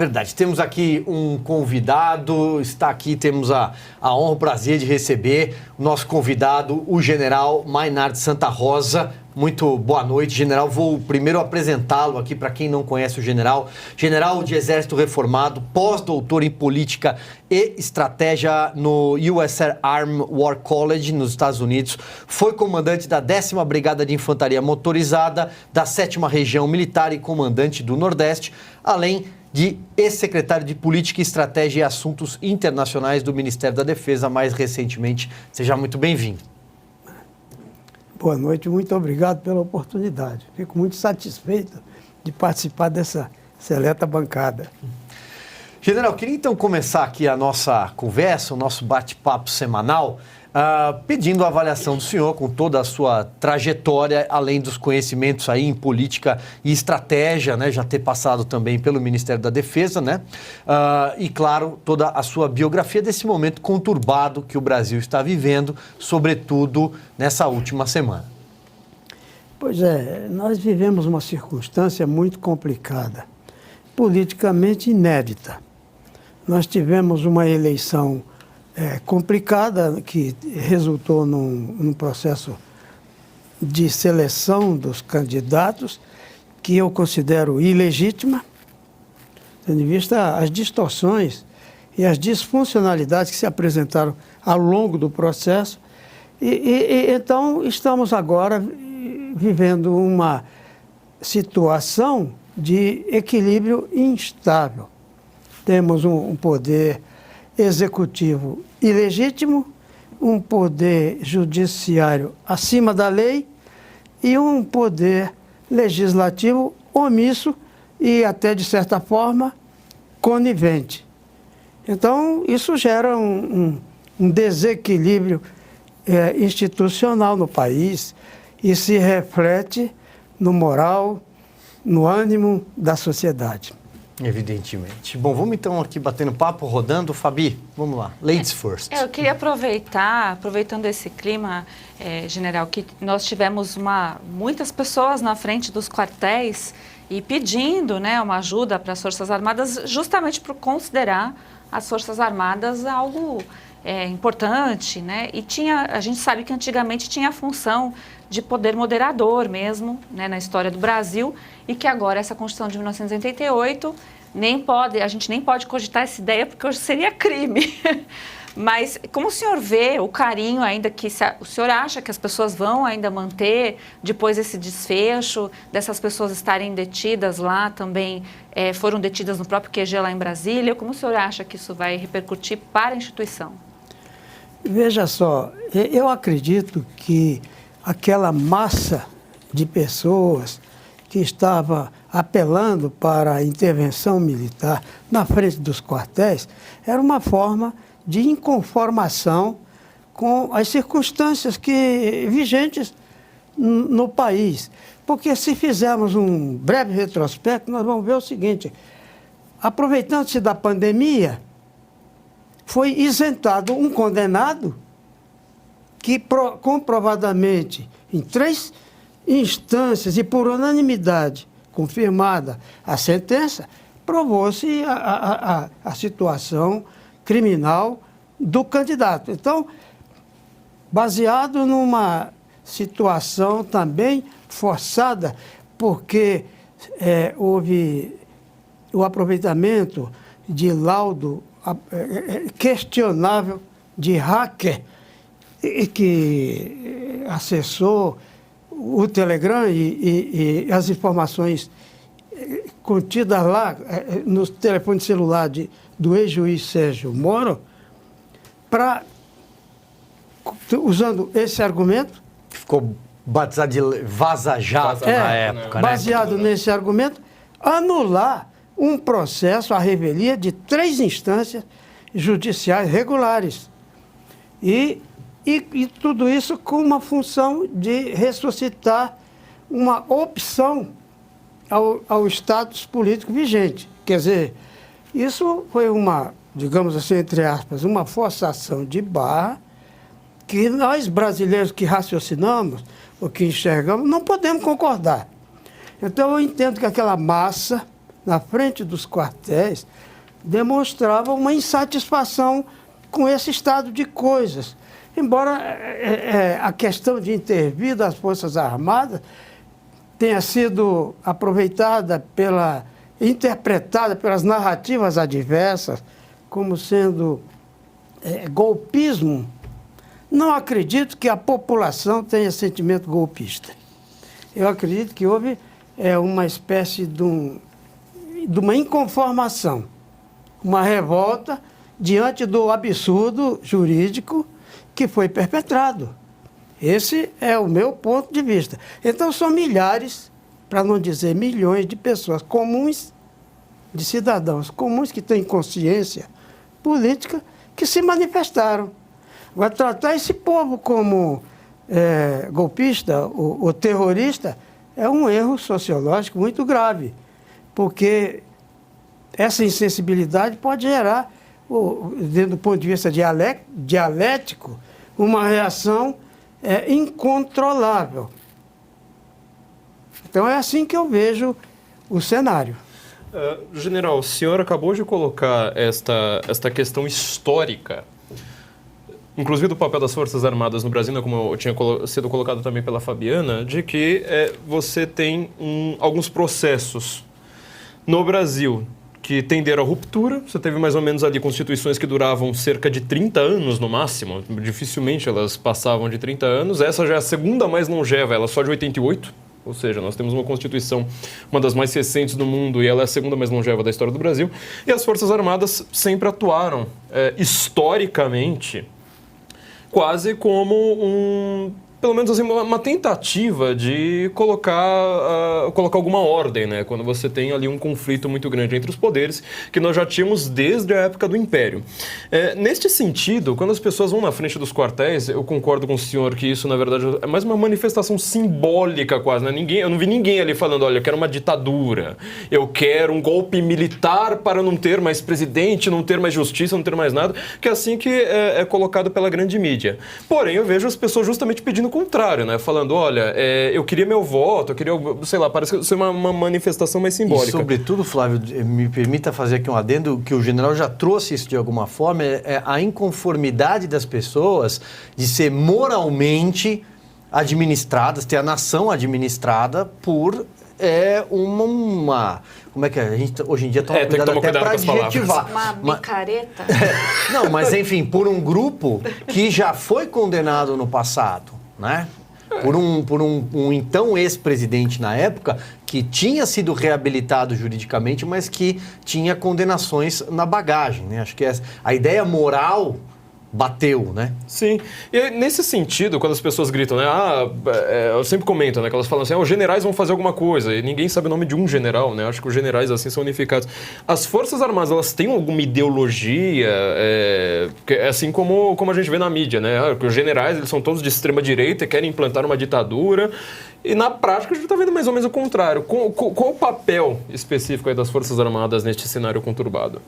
Verdade. Temos aqui um convidado, está aqui, temos a honra, o prazer de receber o nosso convidado, o general Maynard Santa Rosa. Muito boa noite, general. Vou primeiro apresentá-lo aqui para quem não conhece o general. General de Exército Reformado, pós-doutor em Política e Estratégia no US Army War College, nos Estados Unidos. Foi comandante da 10ª Brigada de Infantaria Motorizada, da 7ª Região Militar e comandante do Nordeste, além de ex-secretário de Política, Estratégia e Assuntos Internacionais do Ministério da Defesa, mais recentemente. Seja muito bem-vindo. Boa noite, muito obrigado pela oportunidade. Fico muito satisfeito de participar dessa seleta bancada. General, queria então começar aqui a nossa conversa, o nosso bate-papo semanal, pedindo a avaliação do senhor com toda a sua trajetória, além dos conhecimentos aí em política e estratégia, né, já ter passado também pelo Ministério da Defesa, né, e claro, toda a sua biografia desse momento conturbado que o Brasil está vivendo, sobretudo nessa última semana. Pois é, nós vivemos uma circunstância muito complicada, politicamente inédita. Nós tivemos uma eleição complicada, que resultou num processo de seleção dos candidatos, que eu considero ilegítima, tendo em vista as distorções e as disfuncionalidades que se apresentaram ao longo do processo. Então, estamos agora vivendo uma situação de equilíbrio instável. Temos um poder executivo ilegítimo, um poder judiciário acima da lei e um poder legislativo omisso e até, de certa forma, conivente. Então, isso gera um desequilíbrio institucional no país e se reflete no moral, no ânimo da sociedade. Evidentemente. Bom, vamos então aqui batendo papo, rodando. Fabi, vamos lá. Ladies first. Eu queria aproveitando esse clima, general, que nós tivemos muitas pessoas na frente dos quartéis e pedindo, né, uma ajuda para as Forças Armadas, justamente por considerar as Forças Armadas algo importante, né? E a gente sabe que antigamente tinha a função de poder moderador mesmo, né, na história do Brasil, e que agora essa Constituição de 1988 a gente nem pode cogitar essa ideia, porque hoje seria crime. Mas como o senhor vê o carinho ainda o senhor acha que as pessoas vão ainda manter depois esse desfecho, dessas pessoas estarem detidas lá também, foram detidas no próprio QG lá em Brasília? Como o senhor acha que isso vai repercutir para a instituição? Veja só, eu acredito que aquela massa de pessoas que estava apelando para a intervenção militar na frente dos quartéis era uma forma de inconformação com as circunstâncias vigentes no país. Porque se fizermos um breve retrospecto, nós vamos ver o seguinte: aproveitando-se da pandemia, foi isentado um condenado que comprovadamente, em 3 instâncias e por unanimidade confirmada a sentença, provou-se a situação criminal do candidato. Então, baseado numa situação também forçada, porque houve o aproveitamento de laudo questionável de hacker que acessou o Telegram e as informações contidas lá no telefone celular do ex-juiz Sérgio Moro, usando esse argumento. Ficou batizado de vaza-jato na época, né? Baseado nesse argumento, anular um processo à revelia de 3 instâncias judiciais regulares. E tudo isso com uma função de ressuscitar uma opção ao status político vigente. Quer dizer, isso foi digamos assim, entre aspas, uma forçação de barra que nós brasileiros que raciocinamos, ou que enxergamos, não podemos concordar. Então eu entendo que aquela massa na frente dos quartéis, demonstravam uma insatisfação com esse estado de coisas. Embora a questão de intervir das Forças Armadas tenha sido aproveitada interpretada pelas narrativas adversas como sendo golpismo, não acredito que a população tenha sentimento golpista. Eu acredito que houve uma espécie de uma inconformação, uma revolta diante do absurdo jurídico que foi perpetrado. Esse é o meu ponto de vista. Então, são milhares, para não dizer milhões, de pessoas comuns, de cidadãos comuns que têm consciência política, que se manifestaram. Agora, tratar esse povo como golpista ou terrorista é um erro sociológico muito grave, porque essa insensibilidade pode gerar, dentro do ponto de vista dialético, uma reação incontrolável. Então, é assim que eu vejo o cenário. General, o senhor acabou de colocar esta questão histórica, inclusive do papel das Forças Armadas no Brasil, né, como tinha sido colocado também pela Fabiana, de que você tem alguns processos no Brasil que tenderam à ruptura. Você teve mais ou menos ali constituições que duravam cerca de 30 anos no máximo, dificilmente elas passavam de 30 anos. Essa já é a segunda mais longeva, ela é só de 88. Ou seja, nós temos uma Constituição, uma das mais recentes do mundo, e ela é a segunda mais longeva da história do Brasil. E as Forças Armadas sempre atuaram, historicamente, quase como pelo menos assim, uma tentativa de colocar alguma ordem, né? Quando você tem ali um conflito muito grande entre os poderes, que nós já tínhamos desde a época do Império. Neste sentido, quando as pessoas vão na frente dos quartéis, eu concordo com o senhor que isso, na verdade, é mais uma manifestação simbólica quase, né? Eu não vi ninguém ali falando, olha, eu quero uma ditadura, eu quero um golpe militar para não ter mais presidente, não ter mais justiça, não ter mais nada, que é assim que é colocado pela grande mídia. Porém, eu vejo as pessoas justamente pedindo o contrário, né? Falando, olha, eu queria meu voto, eu queria, sei lá, parece ser uma manifestação mais simbólica. E, sobretudo, Flávio, me permita fazer aqui um adendo, que o general já trouxe isso de alguma forma, a inconformidade das pessoas de ser moralmente administradas, ter a nação administrada por como é que a gente hoje em dia toma cuidado até para adjetivar. Uma micareta? Não, mas enfim, por um grupo que já foi condenado no passado, né? Por um então ex-presidente na época que tinha sido reabilitado juridicamente, mas que tinha condenações na bagagem, né? Acho que a ideia moral bateu, né? Sim. E nesse sentido, quando as pessoas gritam, né? Eu sempre comento, né? Que elas falam assim, os generais vão fazer alguma coisa. E ninguém sabe o nome de um general, né? Acho que os generais, assim, são unificados. As Forças Armadas, elas têm alguma ideologia, assim como a gente vê na mídia, né? Os generais, eles são todos de extrema-direita e querem implantar uma ditadura. E na prática, a gente está vendo mais ou menos o contrário. Qual o papel específico aí das Forças Armadas neste cenário conturbado?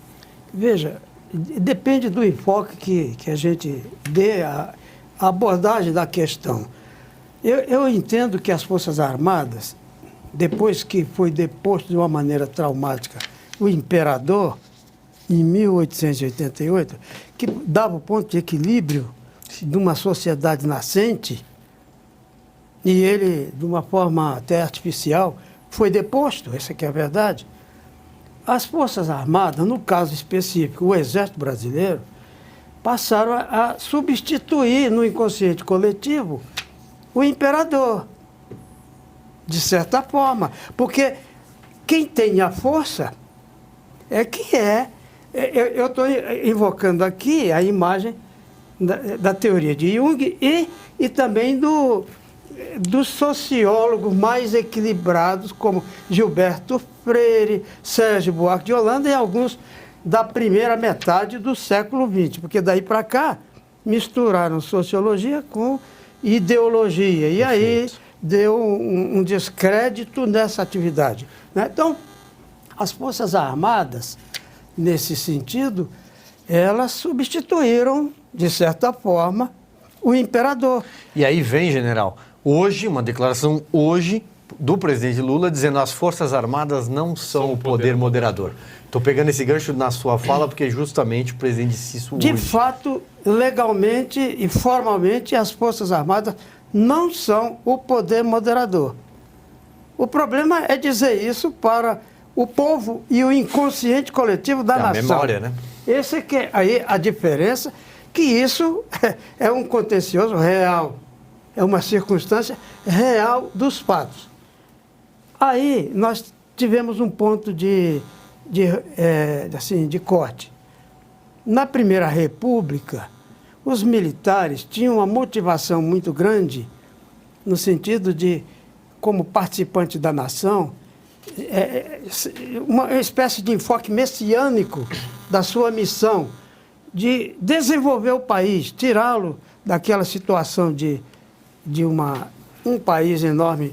Veja, depende do enfoque que a gente dê à abordagem da questão. Eu entendo que as Forças Armadas, depois que foi deposto de uma maneira traumática o imperador, em 1888, que dava o ponto de equilíbrio de uma sociedade nascente, e ele, de uma forma até artificial, foi deposto, essa que é a verdade. As Forças Armadas, no caso específico, o Exército Brasileiro, passaram a substituir no inconsciente coletivo o imperador, de certa forma. Porque quem tem a força eu estou invocando aqui a imagem da teoria de Jung e também dos sociólogos mais equilibrados, como Gilberto Freire, Sérgio Buarque de Holanda e alguns da primeira metade do século XX, porque daí para cá misturaram sociologia com ideologia, e aí deu um descrédito nessa atividade, né? Então, as Forças Armadas, nesse sentido, elas substituíram, de certa forma, o imperador. E aí vem, general, hoje, uma declaração hoje, do presidente Lula dizendo as Forças Armadas não são o poder moderador. Estou pegando esse gancho na sua fala porque justamente o presidente disse isso hoje. De fato, legalmente e formalmente, as Forças Armadas não são o poder moderador. O problema é dizer isso para o povo e o inconsciente coletivo da nação. A memória, né? Esse que é aí a diferença, que isso é um contencioso real, é uma circunstância real dos fatos. Aí nós tivemos um ponto de corte. Na Primeira República, os militares tinham uma motivação muito grande no sentido de, como participante da nação, uma espécie de enfoque messiânico da sua missão de desenvolver o país, tirá-lo daquela situação de um país enorme,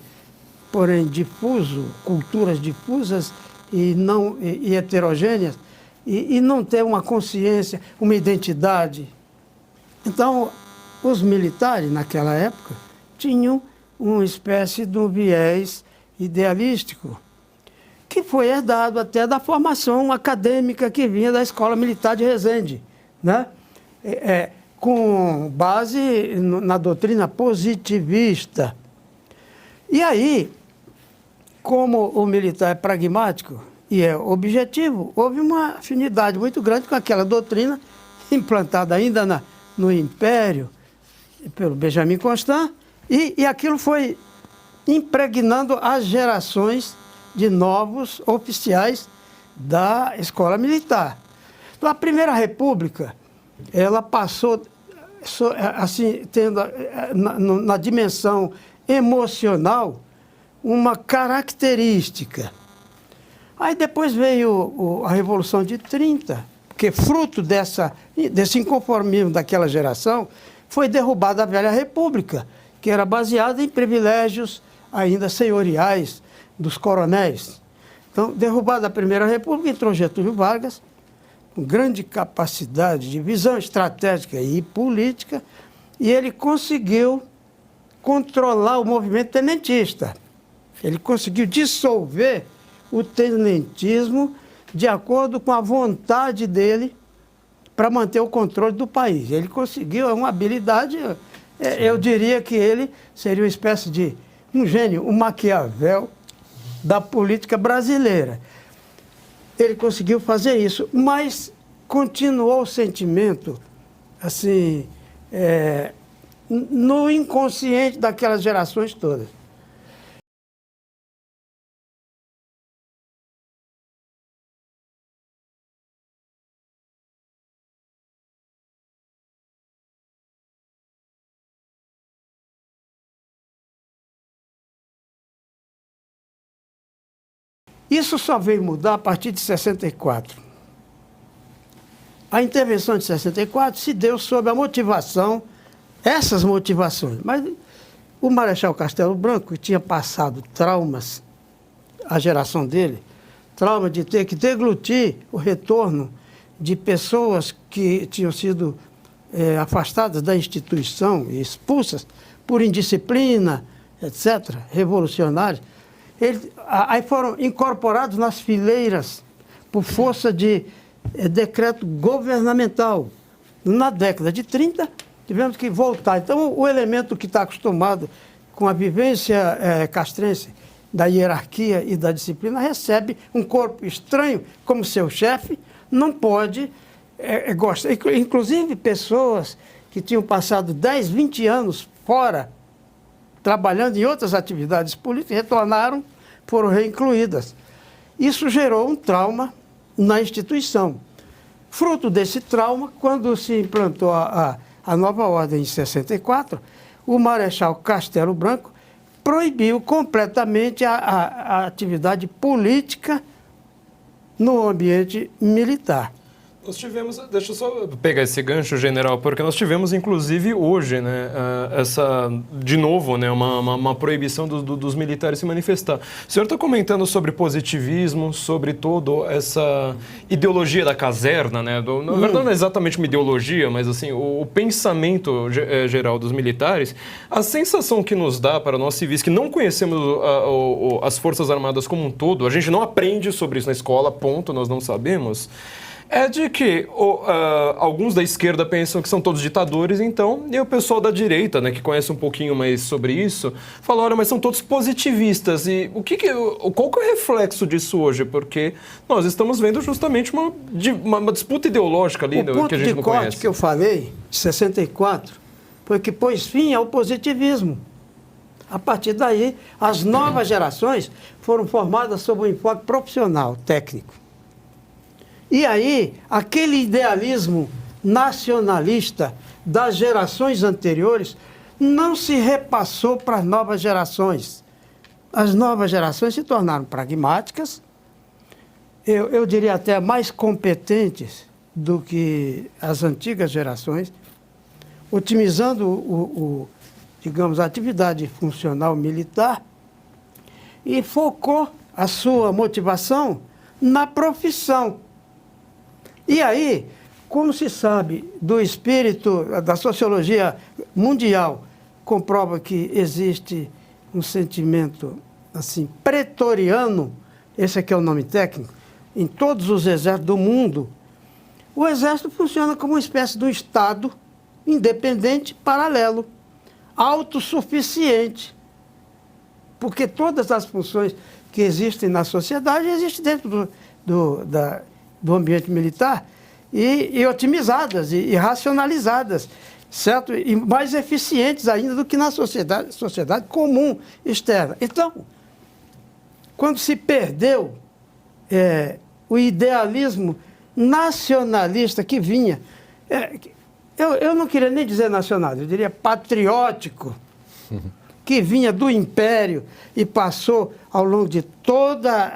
porém difuso, culturas difusas e heterogêneas, e não ter uma consciência, uma identidade. Então, os militares, naquela época, tinham uma espécie de um viés idealístico, que foi herdado até da formação acadêmica que vinha da Escola Militar de Resende, né? Com base na doutrina positivista. E aí, como o militar é pragmático e é objetivo, houve uma afinidade muito grande com aquela doutrina implantada ainda no Império, pelo Benjamin Constant, e aquilo foi impregnando as gerações de novos oficiais da Escola Militar. Então, a Primeira República, ela passou, assim, tendo na dimensão emocional, uma característica. Aí depois veio a Revolução de 30, que fruto desse inconformismo daquela geração, foi derrubada a Velha República, que era baseada em privilégios ainda senhoriais dos coronéis. Então, derrubada a Primeira República, entrou Getúlio Vargas, com grande capacidade de visão estratégica e política, e ele conseguiu controlar o movimento tenentista. Ele conseguiu dissolver o tenentismo de acordo com a vontade dele para manter o controle do país. Ele conseguiu, é uma habilidade, eu diria que ele seria uma espécie de um gênio, um Maquiavel da política brasileira. Ele conseguiu fazer isso, mas continuou o sentimento, assim, no inconsciente daquelas gerações todas. Isso só veio mudar a partir de 64. A intervenção de 64 se deu sob a motivação, essas motivações. Mas o Marechal Castelo Branco, que tinha passado traumas, a geração dele, trauma de ter que deglutir o retorno de pessoas que tinham sido afastadas da instituição e expulsas por indisciplina, etc., revolucionários. Aí foram incorporados nas fileiras por força de decreto governamental. Na década de 30, tivemos que voltar. Então, o elemento que está acostumado com a vivência castrense da hierarquia e da disciplina recebe um corpo estranho como seu chefe, não pode gostar. Inclusive, pessoas que tinham passado 10, 20 anos fora, trabalhando em outras atividades políticas, retornaram, foram reincluídas. Isso gerou um trauma na instituição. Fruto desse trauma, quando se implantou a nova ordem em 64, o Marechal Castelo Branco proibiu completamente a atividade política no ambiente militar. Nós tivemos, deixa eu só pegar esse gancho, general, porque nós tivemos, inclusive, hoje, né, de novo, né, uma proibição dos militares se manifestar. O senhor está comentando sobre positivismo, sobre toda essa ideologia da caserna, né? Na verdade, não é exatamente uma ideologia, mas assim, o pensamento geral dos militares, a sensação que nos dá para nós civis que não conhecemos as Forças Armadas como um todo, a gente não aprende sobre isso na escola, ponto, nós não sabemos, é de que alguns da esquerda pensam que são todos ditadores, então, e o pessoal da direita, né, que conhece um pouquinho mais sobre isso, fala, olha, mas são todos positivistas. E qual que é o reflexo disso hoje? Porque nós estamos vendo justamente uma disputa ideológica ali que a gente não conhece. O ponto de corte que eu falei, de 64, foi que pôs fim ao positivismo. A partir daí, as novas gerações foram formadas sob um enfoque profissional, técnico. E aí, aquele idealismo nacionalista das gerações anteriores não se repassou para as novas gerações. As novas gerações se tornaram pragmáticas, eu diria até mais competentes do que as antigas gerações, otimizando digamos, a atividade funcional militar e focou a sua motivação na profissão. E aí, como se sabe do espírito da sociologia mundial, comprova que existe um sentimento assim pretoriano, esse aqui é o nome técnico, em todos os exércitos do mundo, o exército funciona como uma espécie de um Estado independente, paralelo, autossuficiente, porque todas as funções que existem na sociedade existem dentro do ambiente militar e otimizadas e racionalizadas, certo? E mais eficientes ainda do que na sociedade comum externa. Então, quando se perdeu o idealismo nacionalista que vinha, eu não queria nem dizer nacionalista, eu diria patriótico, que vinha do Império e passou ao longo de toda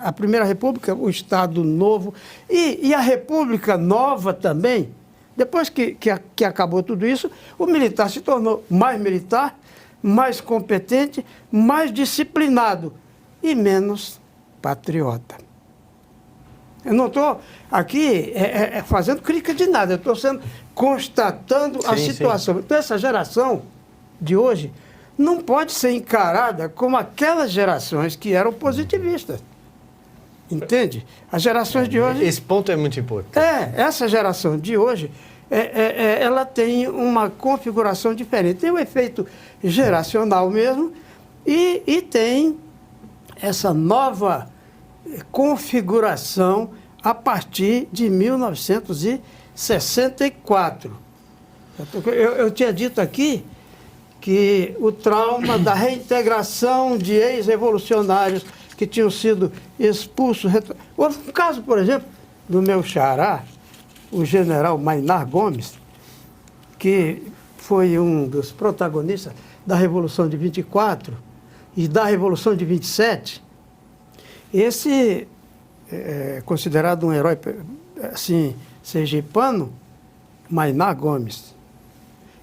a Primeira República, o Estado Novo, e a República Nova também. Depois que acabou tudo isso, o militar se tornou mais militar, mais competente, mais disciplinado e menos patriota. Eu não estou aqui fazendo crítica de nada, eu estou constatando a situação. Sim. Então, essa geração de hoje não pode ser encarada como aquelas gerações que eram positivistas. Entende? As gerações de hoje... Esse ponto é muito importante. Essa geração de hoje, ela tem uma configuração diferente. Tem o efeito geracional mesmo e tem essa nova configuração a partir de 1964. Eu tinha dito aqui que o trauma da reintegração de ex-revolucionários que tinham sido expulsos... Houve um caso, por exemplo, do meu xará, o general Maynard Gomes, que foi um dos protagonistas da Revolução de 24 e da Revolução de 27. Esse é considerado um herói, assim, sergipano, Maynard Gomes.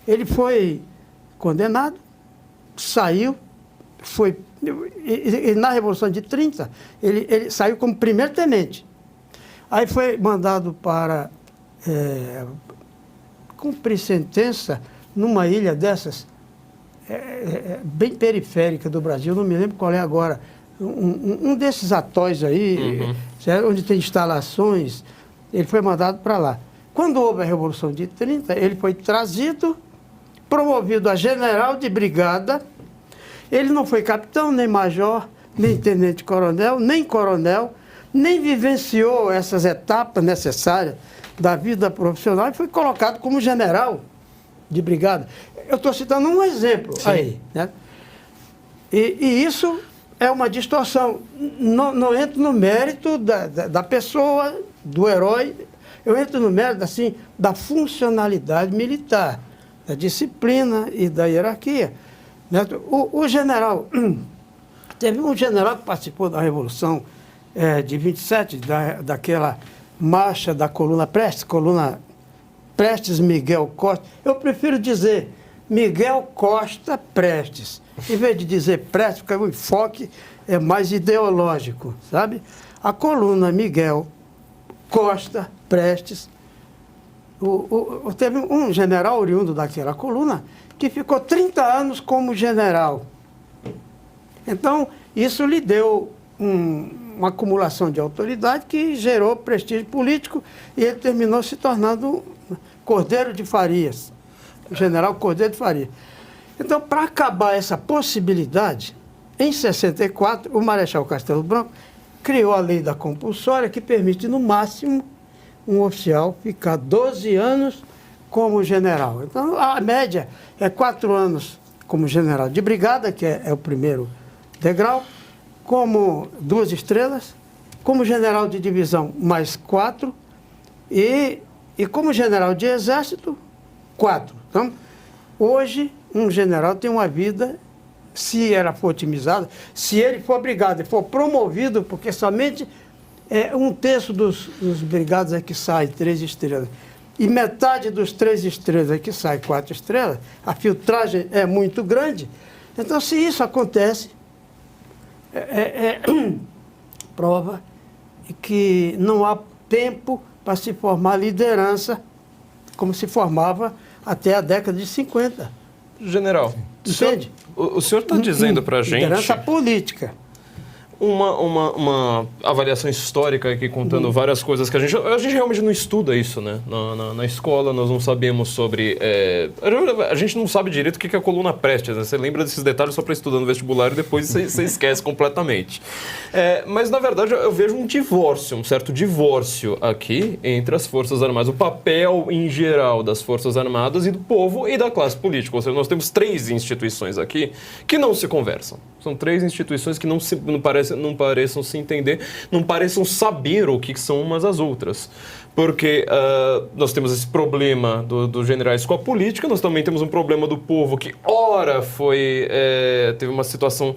Ele foi condenado, saiu, e na Revolução de 30, ele saiu como primeiro-tenente. Aí foi mandado para cumprir sentença numa ilha dessas, bem periférica do Brasil, não me lembro qual é agora, um desses atóis aí, onde tem instalações, ele foi mandado para lá. Quando houve a Revolução de 30, ele foi trazido, promovido a general de brigada. Ele não foi capitão, nem major, nem tenente-coronel, nem coronel, nem vivenciou essas etapas necessárias da vida profissional e foi colocado como general de brigada. Eu estou citando um exemplo aí, né? E isso é uma distorção. Não entro no mérito da pessoa, do herói, eu entro no mérito, assim, da funcionalidade militar, da disciplina e da hierarquia. Né? O general, teve um general que participou da Revolução de 27, daquela marcha da coluna Prestes Miguel Costa. Eu prefiro dizer Miguel Costa Prestes. Em vez de dizer Prestes, porque o enfoque é mais ideológico, sabe? A coluna Miguel Costa Prestes, teve um general oriundo daquela coluna que ficou 30 anos como general. Então, isso lhe deu uma acumulação de autoridade que gerou prestígio político e ele terminou se tornando Cordeiro de Farias, o general Cordeiro de Farias. Então, para acabar essa possibilidade, em 64, o Marechal Castelo Branco criou a lei da compulsória que permite, no máximo, um oficial ficar 12 anos como general. Então, a média é 4 anos como general de brigada, que é o primeiro degrau, como 2 estrelas, como general de divisão, mais 4, e como general de exército, 4. Então, hoje, um general tem uma vida, se ela for otimizada, se ele for brigado e for promovido, porque somente 1/3 dos brigados é que sai 3 estrelas, e metade dos 3 estrelas é que sai 4 estrelas, a filtragem é muito grande. Então, se isso acontece, prova que não há tempo para se formar liderança como se formava até a década de 50. General, Entende? o senhor está dizendo para a gente... Liderança política. Uma avaliação histórica aqui, contando várias coisas que a gente realmente não estuda isso, né? Na escola nós não sabemos sobre... a gente não sabe direito o que é a coluna Prestes, né? Você lembra desses detalhes só para estudar no vestibular e depois você esquece completamente. Mas, na verdade, eu vejo um certo divórcio aqui entre as Forças Armadas, o papel em geral das Forças Armadas e do povo e da classe política. Ou seja, nós temos 3 instituições aqui que não se conversam. São 3 instituições que não pareçam se entender, não pareçam saber o que são umas às outras. Porque nós temos esse problema dos generais com a política, nós também temos um problema do povo que, ora, teve uma situação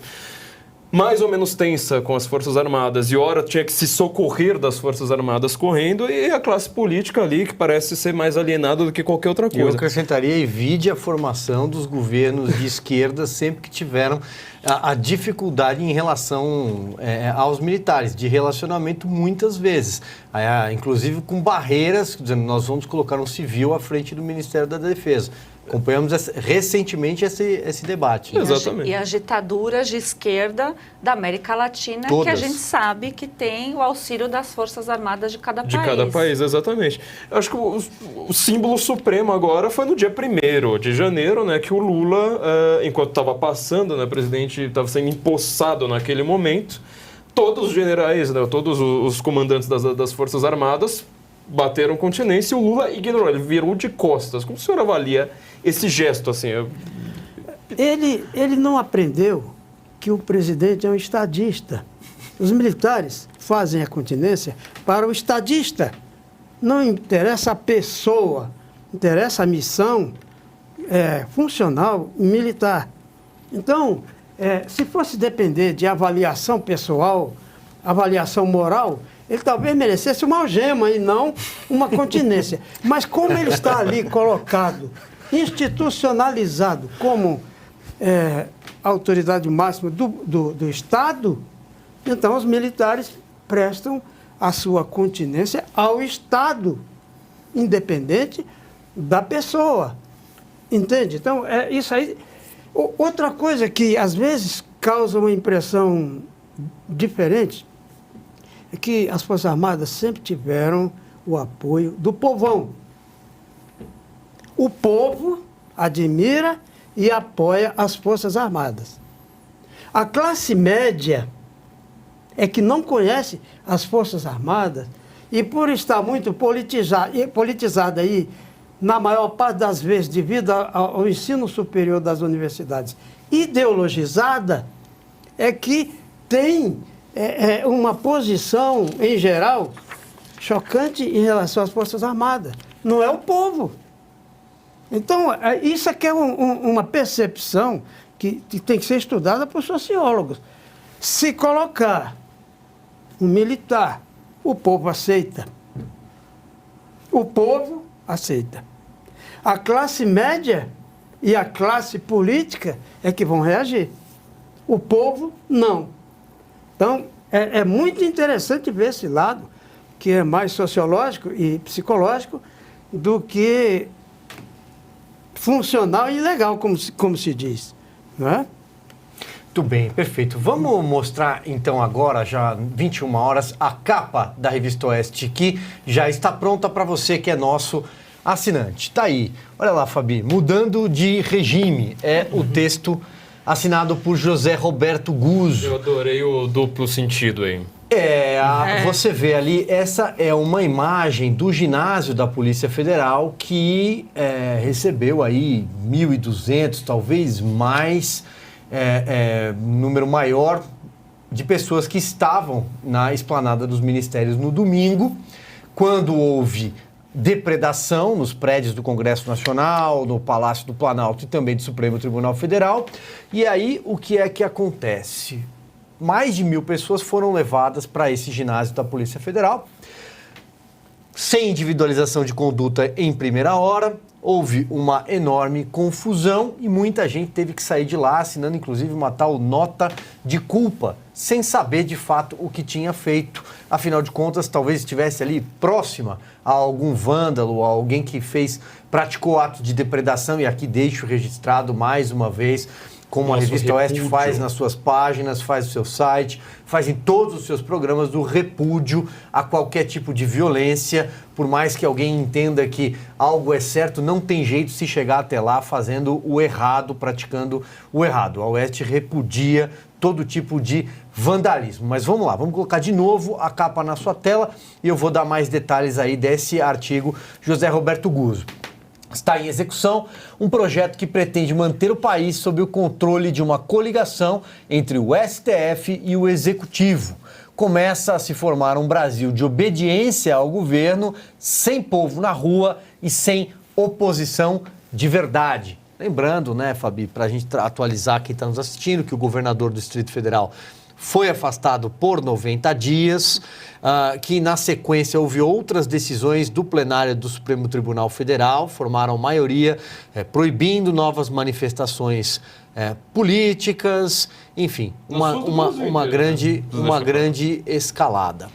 mais ou menos tensa com as Forças Armadas e, ora, tinha que se socorrer das Forças Armadas correndo, e a classe política ali que parece ser mais alienada do que qualquer outra coisa. Eu acrescentaria, evite a formação dos governos de esquerda sempre que tiveram a dificuldade em relação aos militares, de relacionamento muitas vezes, inclusive com barreiras, dizendo, nós vamos colocar um civil à frente do Ministério da Defesa. Acompanhamos recentemente esse debate. Exatamente. E as ditaduras de esquerda da América Latina, todas, que a gente sabe que tem o auxílio das Forças Armadas de cada país. De cada país, exatamente. Eu acho que o símbolo supremo agora foi no dia 1º de janeiro, né, que o Lula, enquanto estava passando, né, o presidente estava sendo empossado naquele momento, todos os generais, né, todos os comandantes das Forças Armadas bateram continência e o Lula ignorou, ele virou de costas. Como o senhor avalia esse gesto, assim? Ele não aprendeu que o presidente é um estadista. Os militares fazem a continência para o estadista. Não interessa a pessoa, interessa a missão funcional militar. Então, se fosse depender de avaliação pessoal, avaliação moral, ele talvez merecesse uma algema e não uma continência. Mas como ele está ali colocado, institucionalizado como autoridade máxima do Estado, então os militares prestam a sua continência ao Estado, independente da pessoa. Entende? Então, isso aí. Outra coisa que às vezes causa uma impressão diferente é que as Forças Armadas sempre tiveram o apoio do povão. O povo admira e apoia as Forças Armadas. A classe média é que não conhece as Forças Armadas e, por estar muito politizada aí, na maior parte das vezes, devido ao ensino superior das universidades, ideologizada, é que tem uma posição, em geral, chocante em relação às Forças Armadas. Não é o povo. Então, isso aqui é uma percepção que tem que ser estudada por sociólogos. Se colocar um militar, o povo aceita. O povo aceita. A classe média e a classe política é que vão reagir. O povo, não. Então, é muito interessante ver esse lado, que é mais sociológico e psicológico, do que funcional e legal, como se diz. Não é? Muito bem, perfeito. Vamos mostrar então agora, já 21 horas, a capa da Revista Oeste, que já está pronta para você que é nosso assinante. Tá aí. Olha lá, Fabi, mudando de regime. É o texto assinado por José Roberto Guzzo. Eu adorei o duplo sentido aí. Você vê ali, essa é uma imagem do ginásio da Polícia Federal que recebeu aí 1.200, talvez mais, número maior de pessoas que estavam na esplanada dos ministérios no domingo, quando houve depredação nos prédios do Congresso Nacional, no Palácio do Planalto e também do Supremo Tribunal Federal. E aí, o que é que acontece? Mais de 1.000 pessoas foram levadas para esse ginásio da Polícia Federal, sem individualização de conduta em primeira hora. Houve uma enorme confusão e muita gente teve que sair de lá, assinando inclusive uma tal nota de culpa, sem saber de fato o que tinha feito. Afinal de contas, talvez estivesse ali próxima a algum vândalo, a alguém que praticou ato de depredação, e aqui deixo registrado mais uma vez, como a Revista Oeste faz nas suas páginas, faz no seu site, faz em todos os seus programas, do repúdio a qualquer tipo de violência. Por mais que alguém entenda que algo é certo, não tem jeito se chegar até lá fazendo o errado, praticando o errado. A Oeste repudia todo tipo de vandalismo. Mas vamos lá, vamos colocar de novo a capa na sua tela e eu vou dar mais detalhes aí desse artigo José Roberto Guzzo. Está em execução um projeto que pretende manter o país sob o controle de uma coligação entre o STF e o Executivo. Começa a se formar um Brasil de obediência ao governo, sem povo na rua e sem oposição de verdade. Lembrando, né, Fabi, para a gente atualizar quem está nos assistindo, que o governador do Distrito Federal foi afastado por 90 dias, que na sequência houve outras decisões do plenário do Supremo Tribunal Federal, formaram maioria, proibindo novas manifestações políticas, enfim, uma grande escalada.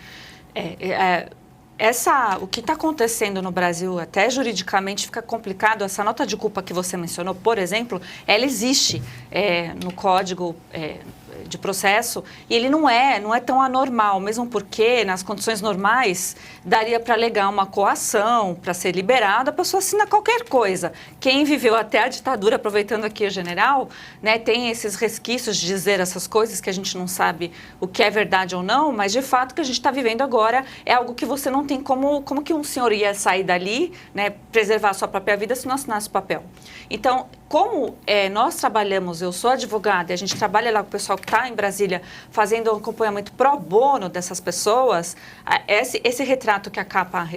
O que está acontecendo no Brasil, até juridicamente fica complicado. Essa nota de culpa que você mencionou, por exemplo, ela existe no Código de Processo e ele não é tão anormal, mesmo porque nas condições normais daria para alegar uma coação, para ser liberado, a pessoa assina qualquer coisa. Quem viveu até a ditadura, aproveitando aqui o general, né, tem esses resquícios de dizer essas coisas que a gente não sabe o que é verdade ou não, mas de fato o que a gente está vivendo agora é algo que você não tem como que um senhor ia sair dali, né, preservar a sua própria vida se não assinasse o papel. Então, como nós trabalhamos, eu sou advogada e a gente trabalha lá com o pessoal que está em Brasília fazendo um acompanhamento pro bono dessas pessoas, esse retrato que a capa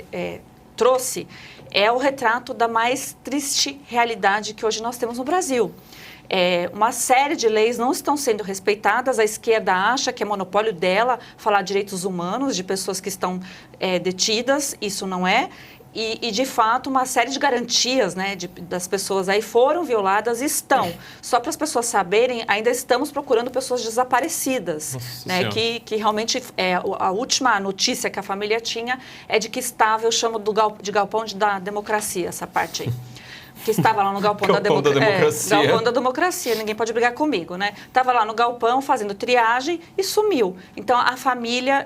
trouxe é o retrato da mais triste realidade que hoje nós temos no Brasil. Uma série de leis não estão sendo respeitadas, a esquerda acha que é monopólio dela falar direitos humanos de pessoas que estão detidas, isso não é. E, de fato, uma série de garantias, né, das pessoas aí foram violadas e estão. Só para as pessoas saberem, ainda estamos procurando pessoas desaparecidas. Né, que realmente, a última notícia que a família tinha é de que estava, eu chamo de galpão da democracia, essa parte aí. Que estava lá no galpão da democracia. Galpão da democracia, ninguém pode brigar comigo, né? Estava lá no galpão fazendo triagem e sumiu. Então, a família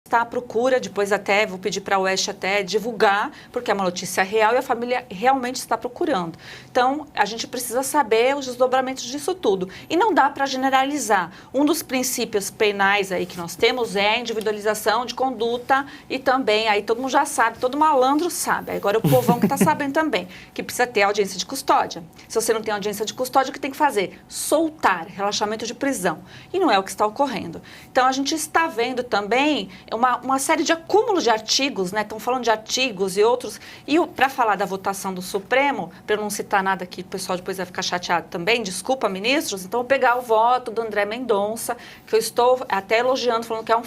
está à procura, depois até vou pedir para a Oeste até divulgar, porque é uma notícia real e a família realmente está procurando. Então, a gente precisa saber os desdobramentos disso tudo. E não dá para generalizar. Um dos princípios penais aí que nós temos é a individualização de conduta e também, aí todo mundo já sabe, todo malandro sabe, agora o povão que está sabendo também, que precisa ter audiência de custódia. Se você não tem audiência de custódia, o que tem que fazer? Soltar, relaxamento de prisão. E não é o que está ocorrendo. Então, a gente está vendo também uma série de acúmulos de artigos, né? Estão falando de artigos e outros. E para falar da votação do Supremo, para eu não citar nada que o pessoal depois vai ficar chateado também, desculpa, ministros, então eu vou pegar o voto do André Mendonça, que eu estou até elogiando, falando que é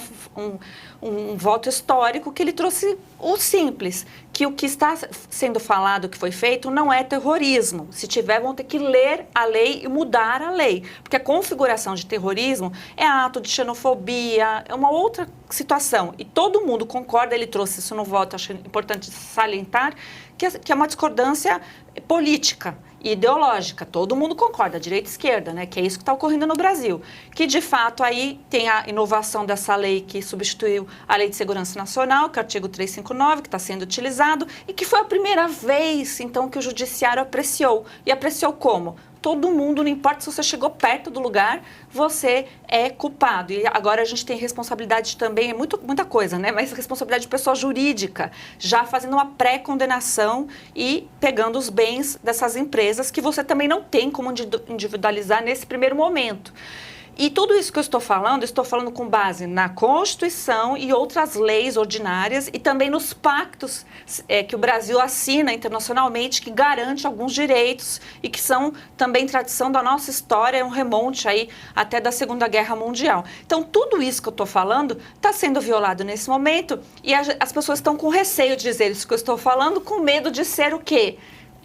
um voto histórico, que ele trouxe o simples, que o que está sendo falado, que foi feito, não é terrorismo. Se tiver, vão ter que ler a lei e mudar a lei. Porque a configuração de terrorismo é ato de xenofobia, é uma outra situação. E todo mundo concorda, ele trouxe isso no voto, acho importante salientar, que é uma discordância política e ideológica. Todo mundo concorda, direita e esquerda, né? Que é isso que está ocorrendo no Brasil. Que, de fato, aí tem a inovação dessa lei que substituiu a Lei de Segurança Nacional, que é o artigo 359, que está sendo utilizado, e que foi a primeira vez, então, que o Judiciário apreciou. E apreciou como? Todo mundo, não importa se você chegou perto do lugar, você é culpado. E agora a gente tem responsabilidade também, é muita coisa, né? Mas responsabilidade de pessoa jurídica, já fazendo uma pré-condenação e pegando os bens dessas empresas que você também não tem como individualizar nesse primeiro momento. E tudo isso que eu estou falando com base na Constituição e outras leis ordinárias e também nos pactos que o Brasil assina internacionalmente, que garante alguns direitos e que são também tradição da nossa história, um remonte aí até da Segunda Guerra Mundial. Então, tudo isso que eu estou falando está sendo violado nesse momento e as pessoas estão com receio de dizer isso que eu estou falando, com medo de ser o quê?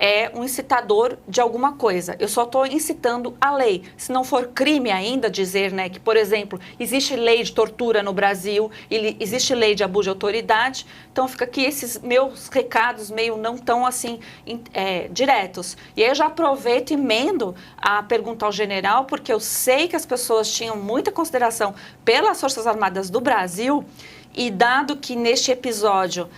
É um incitador de alguma coisa. Eu só estou incitando a lei. Se não for crime ainda dizer, né, que, por exemplo, existe lei de tortura no Brasil, existe lei de abuso de autoridade, então fica aqui esses meus recados meio não tão assim diretos. E aí eu já aproveito e emendo a pergunta ao general, porque eu sei que as pessoas tinham muita consideração pelas Forças Armadas do Brasil. E dado que neste episódio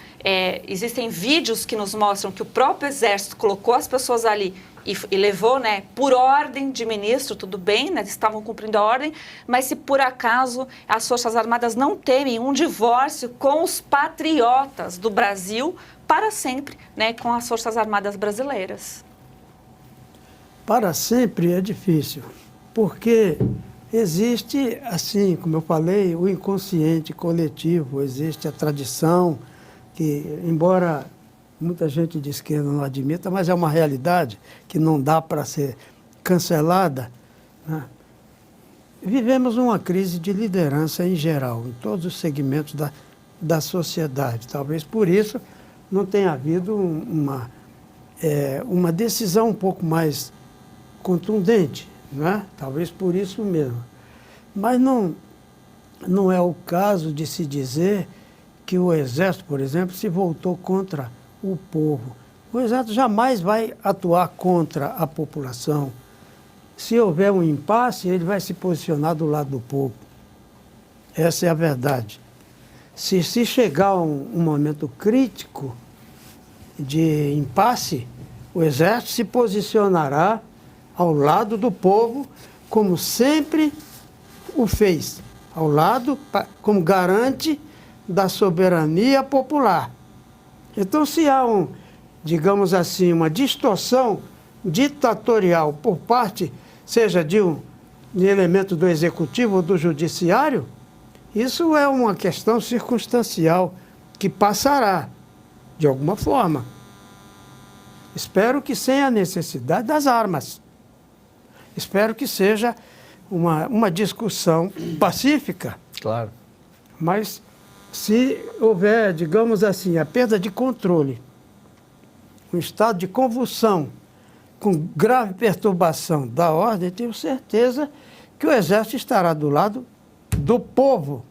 existem vídeos que nos mostram que o próprio Exército colocou as pessoas ali e levou, né, por ordem de ministro, tudo bem, né, estavam cumprindo a ordem, mas se por acaso as Forças Armadas não temem um divórcio com os patriotas do Brasil para sempre, né, com as Forças Armadas brasileiras. Para sempre é difícil, porque existe, assim, como eu falei, o inconsciente coletivo, existe a tradição, que, embora muita gente de esquerda não admita, mas é uma realidade que não dá para ser cancelada, né? Vivemos uma crise de liderança em geral, em todos os segmentos da sociedade. Talvez por isso não tenha havido uma decisão um pouco mais contundente, né? Talvez por isso mesmo. Mas não é o caso de se dizer que o Exército, por exemplo, se voltou contra o povo. O Exército jamais vai atuar contra a população. Se houver um impasse, ele vai se posicionar do lado do povo. Essa é a verdade. Se chegar um momento crítico de impasse, o Exército se posicionará ao lado do povo, como sempre o fez, ao lado, como garante da soberania popular. Então, se há digamos assim, uma distorção ditatorial por parte, seja de elemento do executivo ou do judiciário, isso é uma questão circunstancial que passará, de alguma forma. Espero que sem a necessidade das armas. Espero que seja uma discussão pacífica. Claro. Mas se houver, digamos assim, a perda de controle, um estado de convulsão, com grave perturbação da ordem, tenho certeza que o Exército estará do lado do povo.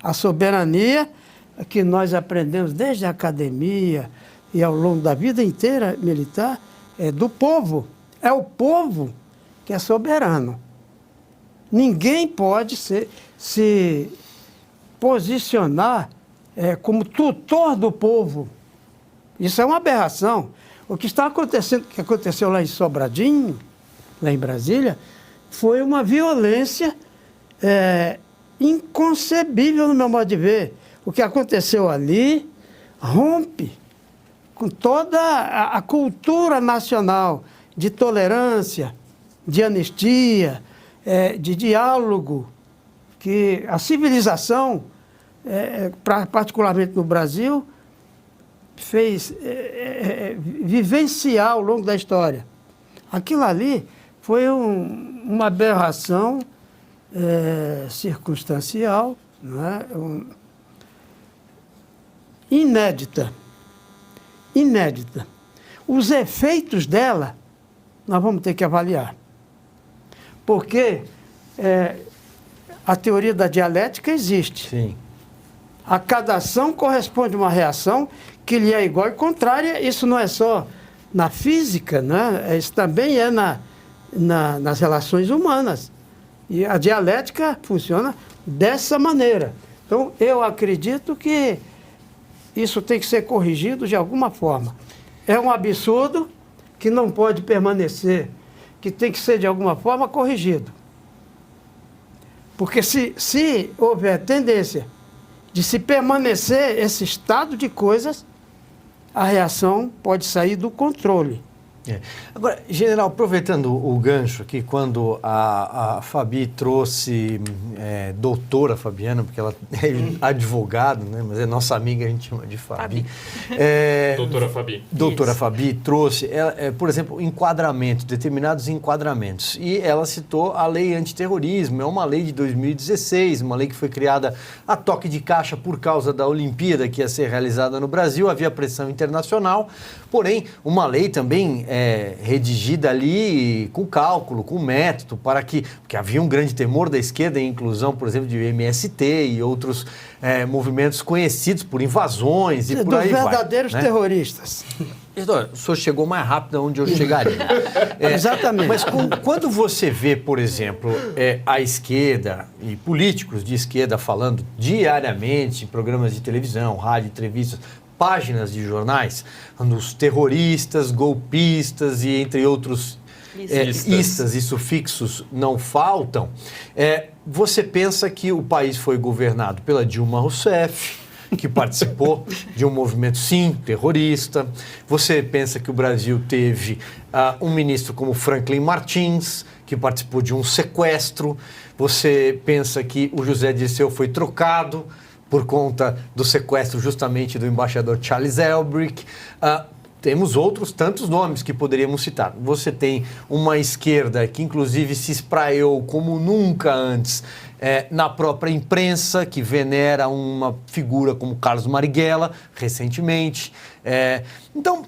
A soberania que nós aprendemos desde a academia e ao longo da vida inteira militar é do povo. É o povo que é soberano. Ninguém pode se posicionar como tutor do povo. Isso é uma aberração. O que está acontecendo, que aconteceu lá em Sobradinho, lá em Brasília, foi uma violência inconcebível no meu modo de ver. O que aconteceu ali rompe com toda a cultura nacional de tolerância, de anistia, de diálogo, que a civilização particularmente no Brasil, fez vivenciar ao longo da história. Aquilo ali foi uma aberração circunstancial, né? Inédita. Os efeitos dela, nós vamos ter que avaliar. Porque a teoria da dialética existe. Sim. A cada ação corresponde uma reação que lhe é igual e contrária. Isso não é só na física, né? Isso também é nas relações humanas. E a dialética funciona dessa maneira. Então, eu acredito que isso tem que ser corrigido de alguma forma. É um absurdo que não pode permanecer, que tem que ser, de alguma forma, corrigido. Porque se houver tendência de se permanecer esse estado de coisas, a reação pode sair do controle. Agora, general, aproveitando o gancho aqui, quando a Fabi trouxe doutora Fabiana, porque ela é advogada, né, mas é nossa amiga, a gente chama de Fabi. Doutora Fabi. Doutora Fabi trouxe, por exemplo, determinados enquadramentos. E ela citou a lei antiterrorismo, é uma lei de 2016, uma lei que foi criada a toque de caixa por causa da Olimpíada que ia ser realizada no Brasil, havia pressão internacional, porém, uma lei também redigida ali com cálculo, com método, porque havia um grande temor da esquerda em inclusão, por exemplo, de MST e outros movimentos conhecidos por invasões e por aí vai. Dos verdadeiros terroristas. O senhor chegou mais rápido onde eu chegaria. Exatamente. Mas quando você vê, por exemplo, a esquerda e políticos de esquerda falando diariamente em programas de televisão, rádio, entrevistas, páginas de jornais, dos terroristas, golpistas e entre outros istas e sufixos não faltam, você pensa que o país foi governado pela Dilma Rousseff, que participou de um movimento, sim, terrorista. Você pensa que o Brasil teve um ministro como Franklin Martins, que participou de um sequestro. Você pensa que o José Dirceu foi trocado por conta do sequestro justamente do embaixador Charles Elbrick. Temos outros tantos nomes que poderíamos citar. Você tem uma esquerda que inclusive se espraiou como nunca antes na própria imprensa, que venera uma figura como Carlos Marighella, recentemente. Então,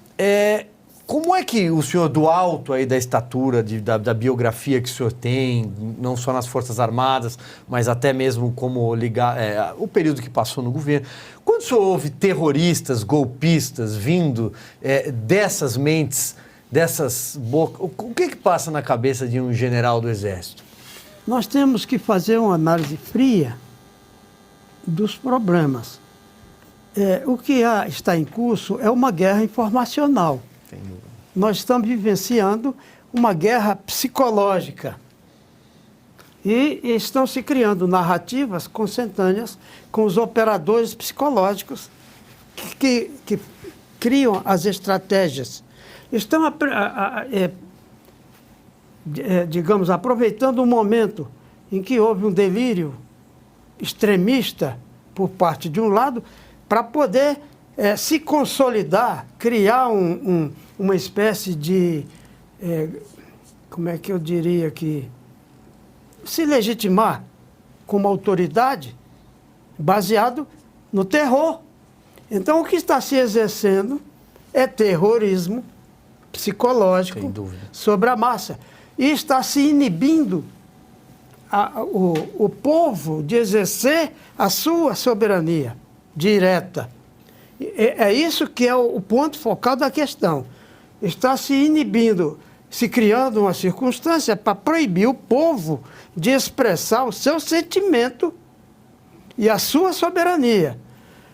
como é que o senhor, do alto aí da estatura, da biografia que o senhor tem, não só nas Forças Armadas, mas até mesmo como ligar o período que passou no governo, quando o senhor ouve terroristas, golpistas vindo dessas mentes, dessas bocas, o que passa na cabeça de um general do Exército? Nós temos que fazer uma análise fria dos problemas. O que está em curso é uma guerra informacional. Nós estamos vivenciando uma guerra psicológica. E estão se criando narrativas consentâneas com os operadores psicológicos que criam as estratégias. Estão, digamos, aproveitando um momento em que houve um delírio extremista por parte de um lado para poder se consolidar, criar uma espécie de, como é que eu diria que, se legitimar como autoridade baseado no terror. Então, o que está se exercendo é terrorismo psicológico sobre a massa. E está se inibindo o povo de exercer a sua soberania direta. É isso que é o ponto focal da questão. Está se inibindo, se criando uma circunstância para proibir o povo de expressar o seu sentimento e a sua soberania.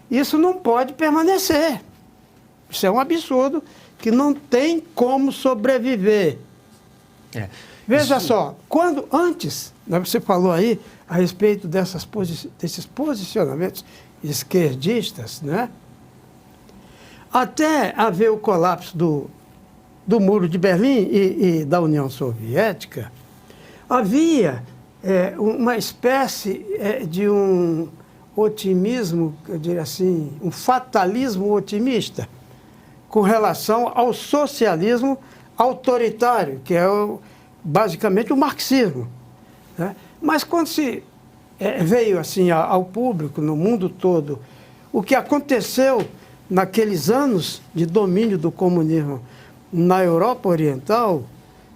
Isso não pode permanecer. Isso é um absurdo que não tem como sobreviver. Veja só, antes, né, você falou aí a respeito desses posicionamentos esquerdistas, né? Até haver o colapso do Muro de Berlim e da União Soviética, havia uma espécie de otimismo, eu diria assim, um fatalismo otimista com relação ao socialismo autoritário, que é basicamente o marxismo, né? Mas quando veio assim ao público, no mundo todo, o que aconteceu naqueles anos de domínio do comunismo na Europa Oriental,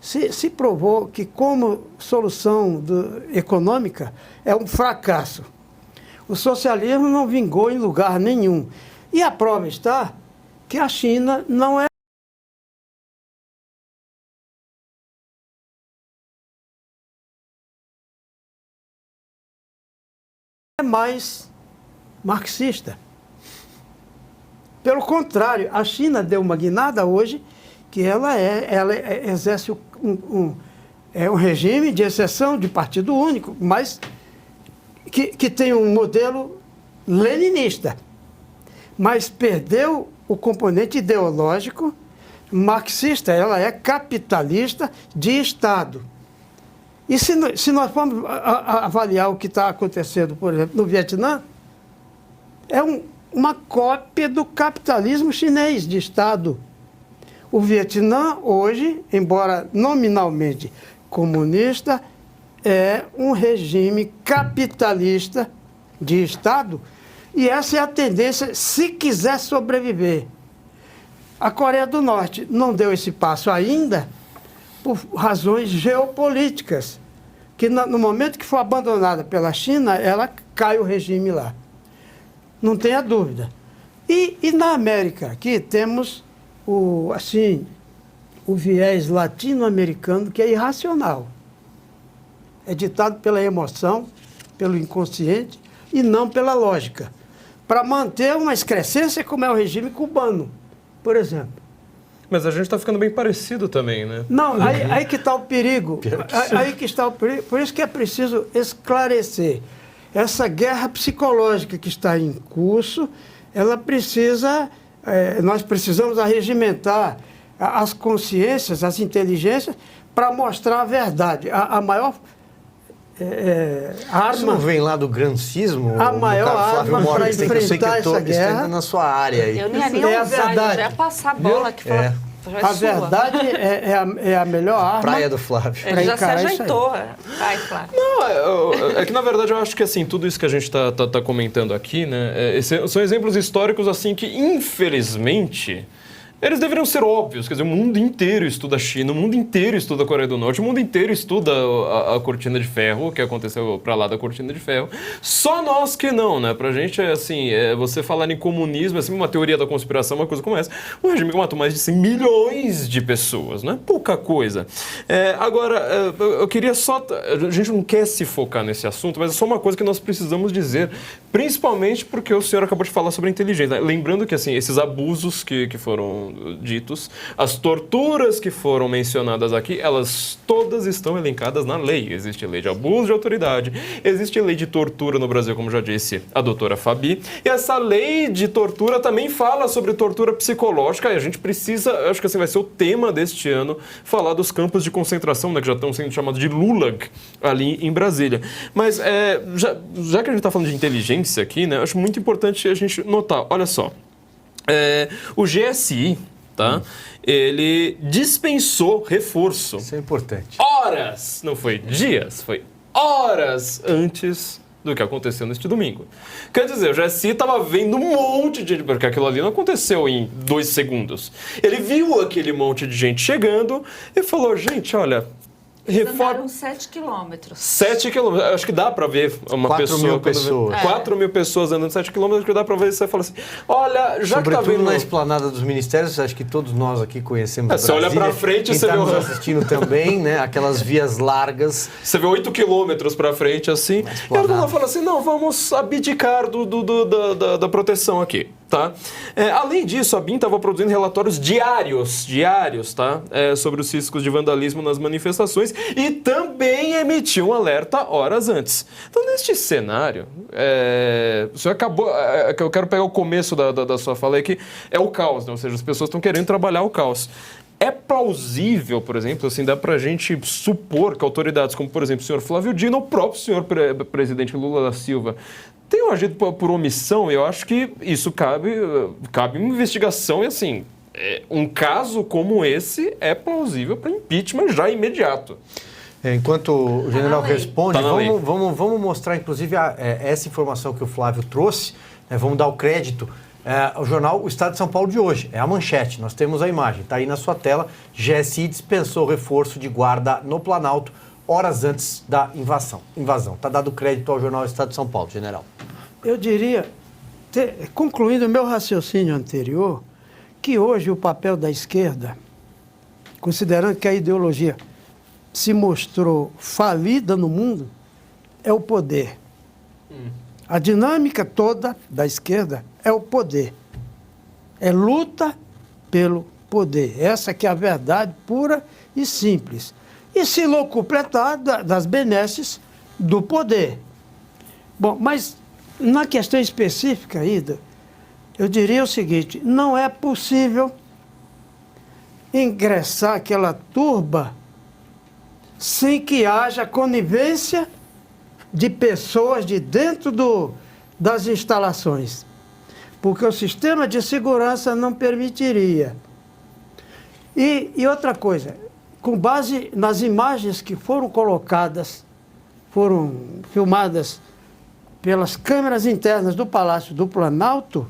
se provou que como solução econômica é um fracasso. O socialismo não vingou em lugar nenhum. E a prova está que a China não é mais marxista. Pelo contrário, a China deu uma guinada hoje que ela exerce um regime de exceção de partido único, mas que tem um modelo leninista, mas perdeu o componente ideológico marxista, ela é capitalista de Estado. E se nós formos avaliar o que está acontecendo, por exemplo, no Vietnã, é uma cópia do capitalismo chinês de Estado. O Vietnã, hoje, embora nominalmente comunista, é um regime capitalista de Estado, e essa é a tendência se quiser sobreviver. A Coreia do Norte não deu esse passo ainda por razões geopolíticas, que no momento que for abandonada pela China, ela cai o regime lá. Não tenha dúvida. E na América, aqui temos o viés latino-americano, que é irracional. É ditado pela emoção, pelo inconsciente e não pela lógica. Para manter uma excrescência como é o regime cubano, por exemplo. Mas a gente está ficando bem parecido também, né? Não, aí que está o perigo. Aí que está o perigo. Por isso que é preciso esclarecer. Essa guerra psicológica que está em curso, ela precisa... nós precisamos arregimentar as consciências, as inteligências, para mostrar a verdade. A maior arma... Isso não vem lá do grancismo? A maior arma para enfrentar essa guerra... Isso na sua área aí. Eu não ia nem usar, eu já ia passar a bola que fala... A verdade é a melhor arma. Praia do Flávio. Ele já se ajeitou. Vai, Flávio. Não, é que na verdade eu acho que assim, tudo isso que a gente tá comentando aqui, né, são exemplos históricos assim que, infelizmente, eles deveriam ser óbvios. Quer dizer, o mundo inteiro estuda a China, o mundo inteiro estuda a Coreia do Norte, o mundo inteiro estuda a cortina de ferro, o que aconteceu pra lá da cortina de ferro. Só nós que não, né? Pra gente, assim, você falar em comunismo, assim, uma teoria da conspiração, uma coisa como essa, um regime que matou mais de 100 milhões de pessoas, não é pouca coisa. Agora, eu queria só... A gente não quer se focar nesse assunto, mas é só uma coisa que nós precisamos dizer, principalmente porque o senhor acabou de falar sobre a inteligência. Lembrando que, assim, esses abusos que foram ditos, as torturas que foram mencionadas aqui, elas todas estão elencadas na lei. Existe lei de abuso de autoridade, existe lei de tortura no Brasil, como já disse a doutora Fabi, e essa lei de tortura também fala sobre tortura psicológica, e a gente precisa, acho que assim vai ser o tema deste ano, falar dos campos de concentração, né, que já estão sendo chamados de Gulag ali em Brasília. Mas já que a gente está falando de inteligência aqui, né, acho muito importante a gente notar, olha só, o GSI, tá? Ele dispensou reforço. Isso é importante. Horas, não foi dias, foi horas antes do que aconteceu neste domingo. Quer dizer, o GSI estava vendo um monte de gente, porque aquilo ali não aconteceu em 2 segundos. Ele viu aquele monte de gente chegando e falou, gente, olha... Andaram 7 quilômetros. 7 quilômetros. Acho que dá pra ver uma 4 mil pessoas. 4 mil pessoas andando 7 quilômetros, acho que dá pra ver. Você fala assim, olha, já que tá Sobretudo vendo... na esplanada dos ministérios, acho que todos nós aqui conhecemos Você olha pra frente e você vê... Quem está nos assistindo também, né? Aquelas vias largas. Você vê 8 quilômetros pra frente, assim. E ela fala assim, não, vamos abdicar da proteção aqui, tá? Além disso, a BIM estava produzindo relatórios diários, tá? Sobre os riscos de vandalismo nas manifestações e também emitiu um alerta horas antes. Então, neste cenário, o senhor acabou... eu quero pegar o começo da sua fala aí, que é o caos, né? Ou seja, as pessoas estão querendo trabalhar o caos. É plausível, por exemplo, assim, dá pra gente supor que autoridades como, por exemplo, o senhor Flávio Dino ou o próprio senhor presidente Lula da Silva tenham agido por omissão. Eu acho que isso cabe uma investigação e, assim, um caso como esse é plausível para impeachment já imediato. Enquanto o general responde, Tá na lei. vamos mostrar, inclusive, essa informação que o Flávio trouxe, né, vamos dar o crédito. O jornal O Estado de São Paulo de hoje, é a manchete, nós temos a imagem, está aí na sua tela. GSI dispensou reforço de guarda no Planalto horas antes da invasão. Está dado crédito ao jornal O Estado de São Paulo, general. Eu diria, concluindo o meu raciocínio anterior, que hoje o papel da esquerda, considerando que a ideologia se mostrou falida no mundo, é o poder. A dinâmica toda da esquerda é o poder. É luta pelo poder. Essa que é a verdade pura e simples. E se locupletar das benesses do poder. Bom, mas na questão específica ainda, eu diria o seguinte, não é possível ingressar aquela turba sem que haja conivência de pessoas de dentro das instalações. Porque o sistema de segurança não permitiria. E outra coisa, com base nas imagens que foram colocadas, foram filmadas pelas câmeras internas do Palácio do Planalto,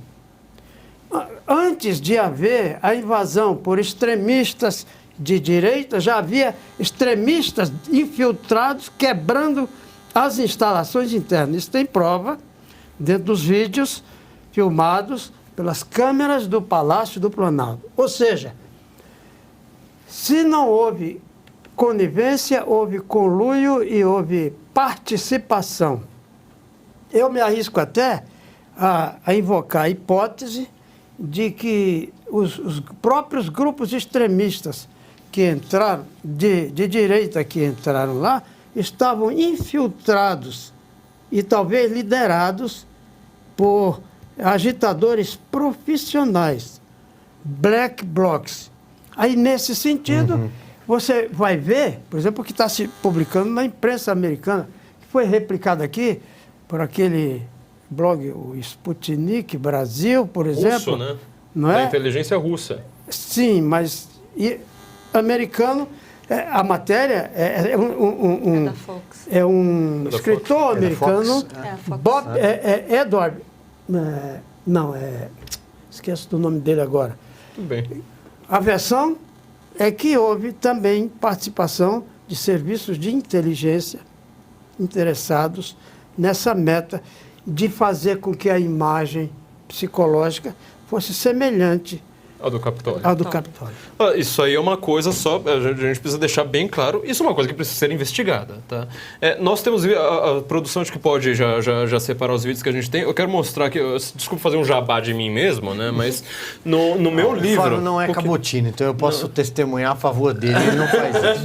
antes de haver a invasão por extremistas de direita, já havia extremistas infiltrados quebrando as instalações internas. Isso tem prova dentro dos vídeos filmados pelas câmeras do Palácio do Planalto. Ou seja, se não houve conivência, houve conluio e houve participação. Eu me arrisco até a invocar a hipótese de que os próprios grupos extremistas que entraram, de direita que entraram lá, estavam infiltrados e talvez liderados por agitadores profissionais, black blocs. Aí, nesse sentido, você vai ver, por exemplo, o que está se publicando na imprensa americana, que foi replicado aqui por aquele blog, o Sputnik Brasil, por exemplo. Russo, né? Não é? Da inteligência russa. Sim, mas americano, a matéria é É da Fox. é um É da escritor Fox. americano, É a Fox. Bob, Edward, esqueço do nome dele agora. Tudo bem. A versão é que houve também participação de serviços de inteligência interessados nessa meta de fazer com que a imagem psicológica fosse semelhante A do Capitólio. à do Capitólio. Isso aí é uma coisa só, a gente precisa deixar bem claro, isso é uma coisa que precisa ser investigada, tá? Nós temos a produção, acho que pode já separar os vídeos que a gente tem. Eu quero mostrar aqui, desculpa fazer um jabá de mim mesmo, né? Mas no meu livro... O Flávio não é Cabotino, então eu posso testemunhar a favor dele, ele não faz isso.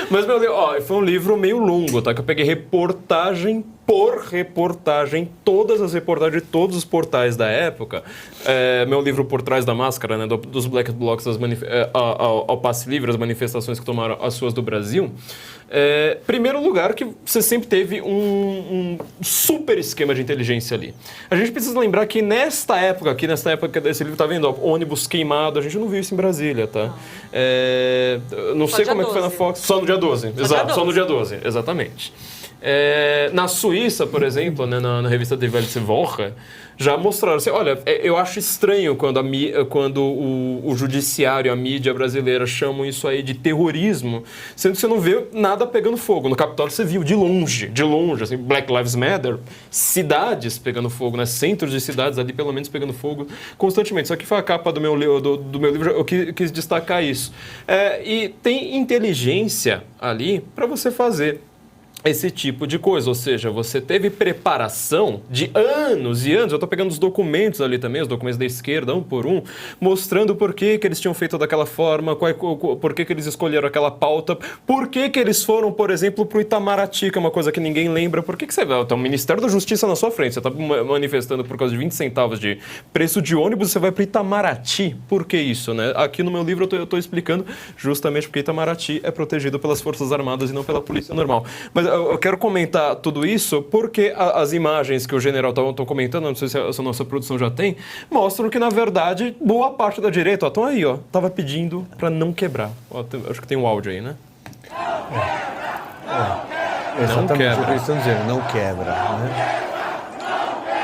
Mas meu livro, foi um livro meio longo, tá? Que eu peguei reportagem por reportagem, todas as reportagens de todos os portais da época. Meu livro Por Trás da Máscara, né? Dos Black Blocs ao Passe Livre, as manifestações que tomaram as ruas do Brasil. Primeiro lugar que você sempre teve um super esquema de inteligência ali. A gente precisa lembrar que nesta época desse livro, tá vendo? Ó, ônibus queimado, a gente não viu isso em Brasília, tá? Não sei como é que foi na Fox. Só no dia 12, exato, só no dia 12, exatamente. Na Suíça, por exemplo, né, na revista Die Welt Woche, já mostraram assim, olha, eu acho estranho quando o judiciário, a mídia brasileira chamam isso aí de terrorismo, sendo que você não vê nada pegando fogo. No Capitólio você viu de longe, assim, Black Lives Matter, cidades pegando fogo, né, centros de cidades ali pelo menos pegando fogo constantemente. Só que foi a capa do meu livro, eu quis destacar isso. E tem inteligência ali para você fazer esse tipo de coisa, ou seja, você teve preparação de anos e anos, eu estou pegando os documentos ali também, os documentos da esquerda, um por um, mostrando por que eles tinham feito daquela forma, por que eles escolheram aquela pauta, por que eles foram, por exemplo, para o Itamaraty, que é uma coisa que ninguém lembra, por que você vai, tá o Ministério da Justiça na sua frente, você está manifestando por causa de 20 centavos de preço de ônibus, você vai para o Itamaraty, por que isso, né? Aqui no meu livro eu estou explicando justamente porque Itamaraty é protegido pelas Forças Armadas e não pela Polícia Normal. Mas eu quero comentar tudo isso porque as imagens que o general estão comentando, não sei se a nossa produção já tem, mostram que, na verdade, boa parte da direita, estão aí, ó, tava pedindo para não quebrar. Ó, acho que tem um áudio aí, né? Exatamente quebra. o que eles estão dizendo, não quebra. Né?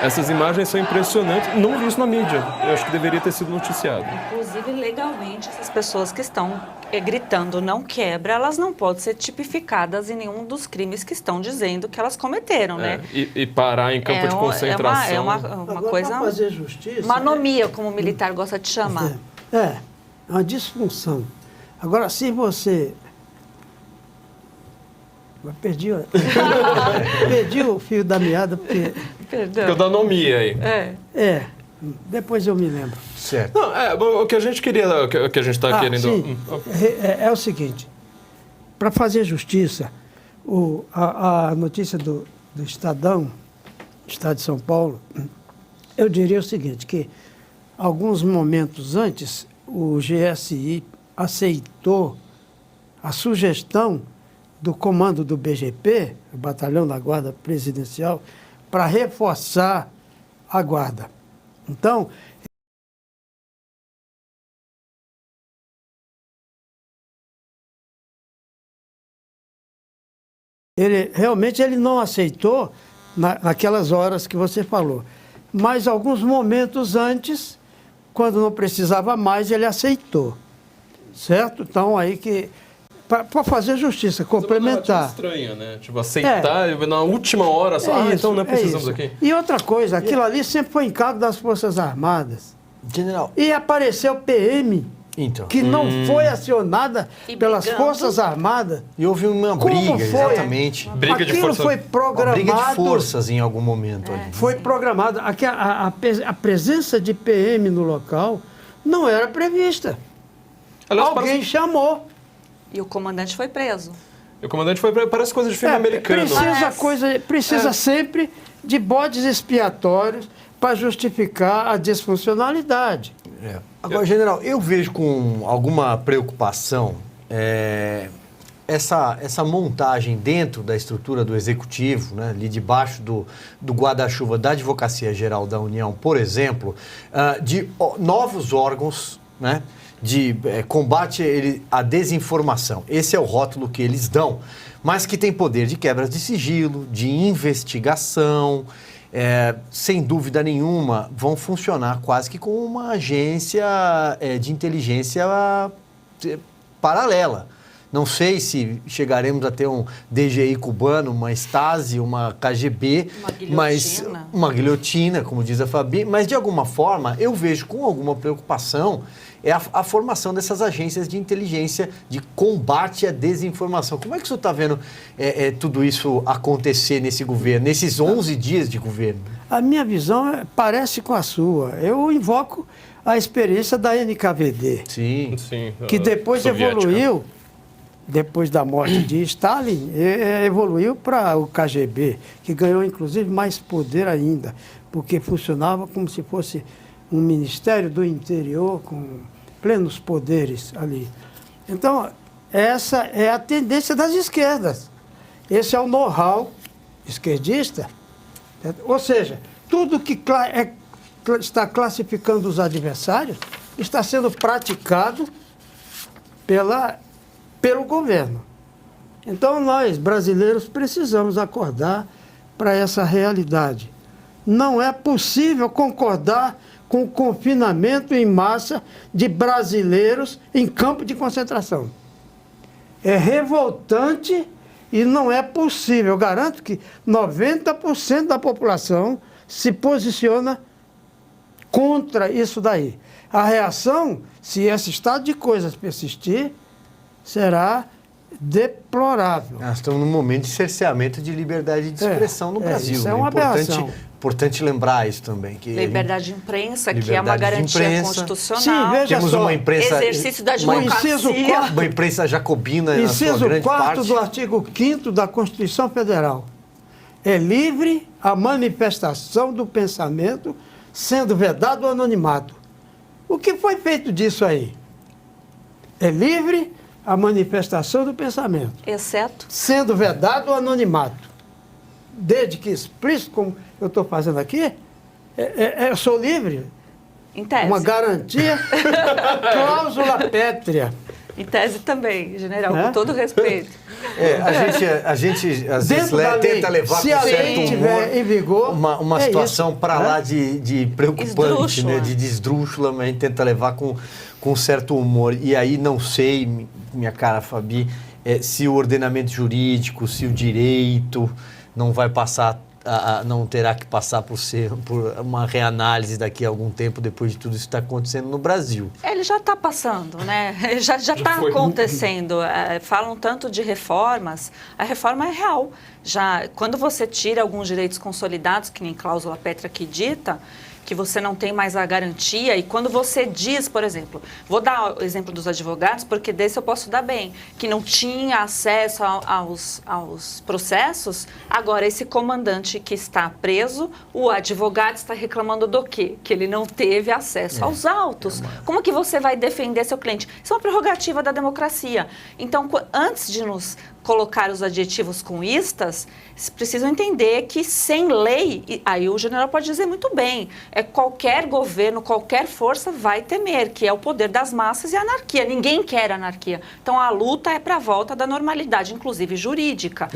Essas imagens são impressionantes, não vi isso na mídia. Eu acho que deveria ter sido noticiado. Inclusive, legalmente, essas pessoas que estão gritando não quebra, elas não podem ser tipificadas em nenhum dos crimes que estão dizendo que elas cometeram, né? E parar em campo de concentração. É uma Agora, coisa... para fazer justiça... Uma anomia, como o militar gosta de chamar. É uma disfunção. Agora, se você... Perdi o fio da meada, porque... Perdão. Fica da anomia aí. Depois eu me lembro. Certo. Não, o que a gente queria, o que a gente está querendo... Sim. É o seguinte, para fazer justiça, a notícia do Estadão, Estado de São Paulo, eu diria o seguinte, que alguns momentos antes, o GSI aceitou a sugestão do comando do BGP, o Batalhão da Guarda Presidencial, para reforçar a guarda. Então, ele não aceitou naquelas horas que você falou. Mas alguns momentos antes, quando não precisava mais, ele aceitou. Certo? Então, aí que... Para fazer justiça, complementar. É estranha, né? Tipo, aceitar na última hora só, então não precisamos aqui. E outra coisa, aquilo ali sempre foi encargo das Forças Armadas. General. E apareceu PM, Então. que não foi acionada E pelas brigando. Forças Armadas. E houve uma Como briga, foi? exatamente. Briga de Aquilo força. foi Uma programado. briga de forças em algum momento ali. Foi programado. A presença de PM no local não era prevista. Aliás, Alguém chamou. E o comandante foi preso. O comandante parece coisa de filme americano. Precisa sempre de bodes expiatórios para justificar a disfuncionalidade. Agora, general, eu vejo com alguma preocupação essa montagem dentro da estrutura do Executivo, né, ali debaixo do guarda-chuva da Advocacia Geral da União, por exemplo, de novos órgãos, né, de combate à desinformação. Esse é o rótulo que eles dão, mas que tem poder de quebra de sigilo, de investigação, sem dúvida nenhuma, vão funcionar quase que como uma agência de inteligência paralela. Não sei se chegaremos a ter um DGI cubano, uma Stasi, uma KGB, uma guilhotina, como diz a Fabi, mas de alguma forma eu vejo com alguma preocupação a formação dessas agências de inteligência de combate à desinformação. Como é que o senhor está vendo tudo isso acontecer nesse governo, nesses 11 dias de governo? A minha visão parece com a sua. Eu invoco a experiência da NKVD, Sim. que depois soviética. evoluiu, depois da morte de Stalin, evoluiu para o KGB, que ganhou inclusive mais poder ainda, porque funcionava como se fosse um Ministério do Interior com plenos poderes ali. Então, essa é a tendência das esquerdas. Esse é o know-how esquerdista. Ou seja, tudo que está classificando os adversários está sendo praticado pelo governo. Então, nós, brasileiros, precisamos acordar para essa realidade. Não é possível concordar com o confinamento em massa de brasileiros em campo de concentração. É revoltante e não é possível. Eu garanto que 90% da população se posiciona contra isso daí. A reação, se esse estado de coisas persistir, será deplorável. Nós estamos num momento de cerceamento de liberdade de expressão no Brasil. Isso é uma aberração. Importante lembrar isso também. Que Liberdade de imprensa, que é uma garantia constitucional. Sim, veja temos só. uma imprensa... Exercício da democracia. Uma imprensa jacobina na sua Inciso grande 4º parte. do artigo 5º da Constituição Federal. É livre a manifestação do pensamento, sendo vedado o anonimato. O que foi feito disso aí? É livre a manifestação do pensamento, Exceto? sendo vedado o anonimato. Desde que explícito, como eu estou fazendo aqui, eu sou livre. Em tese. Uma garantia, cláusula pétrea. Em tese também, general, com todo respeito. A gente às vezes Dentro da lei, tenta levar se com a certo lei humor tiver em vigor, uma situação isso, para né? lá de preocupante, Esdrúxula. né? De esdrúxula, mas a gente tenta levar com certo humor. E aí não sei, minha cara Fabi, se o ordenamento jurídico, se o direito não vai passar, não terá que passar por uma reanálise daqui a algum tempo, depois de tudo isso que está acontecendo no Brasil. Ele já está passando, né? Já está acontecendo. Falam tanto de reformas. A reforma é real. Já, quando você tira alguns direitos consolidados, que nem cláusula pétrea que dita, que você não tem mais a garantia, e quando você diz, por exemplo, vou dar o exemplo dos advogados, porque desse eu posso dar bem, que não tinha acesso aos processos, agora esse comandante que está preso, o advogado está reclamando do quê? Que ele não teve acesso aos autos. Como que você vai defender seu cliente? Isso é uma prerrogativa da democracia. Então, antes de nos colocar os adjetivos com istas, precisam entender que sem lei, aí o general pode dizer muito bem, qualquer governo, qualquer força vai temer, que é o poder das massas e a anarquia. Ninguém quer anarquia. Então a luta é para a volta da normalidade, inclusive jurídica.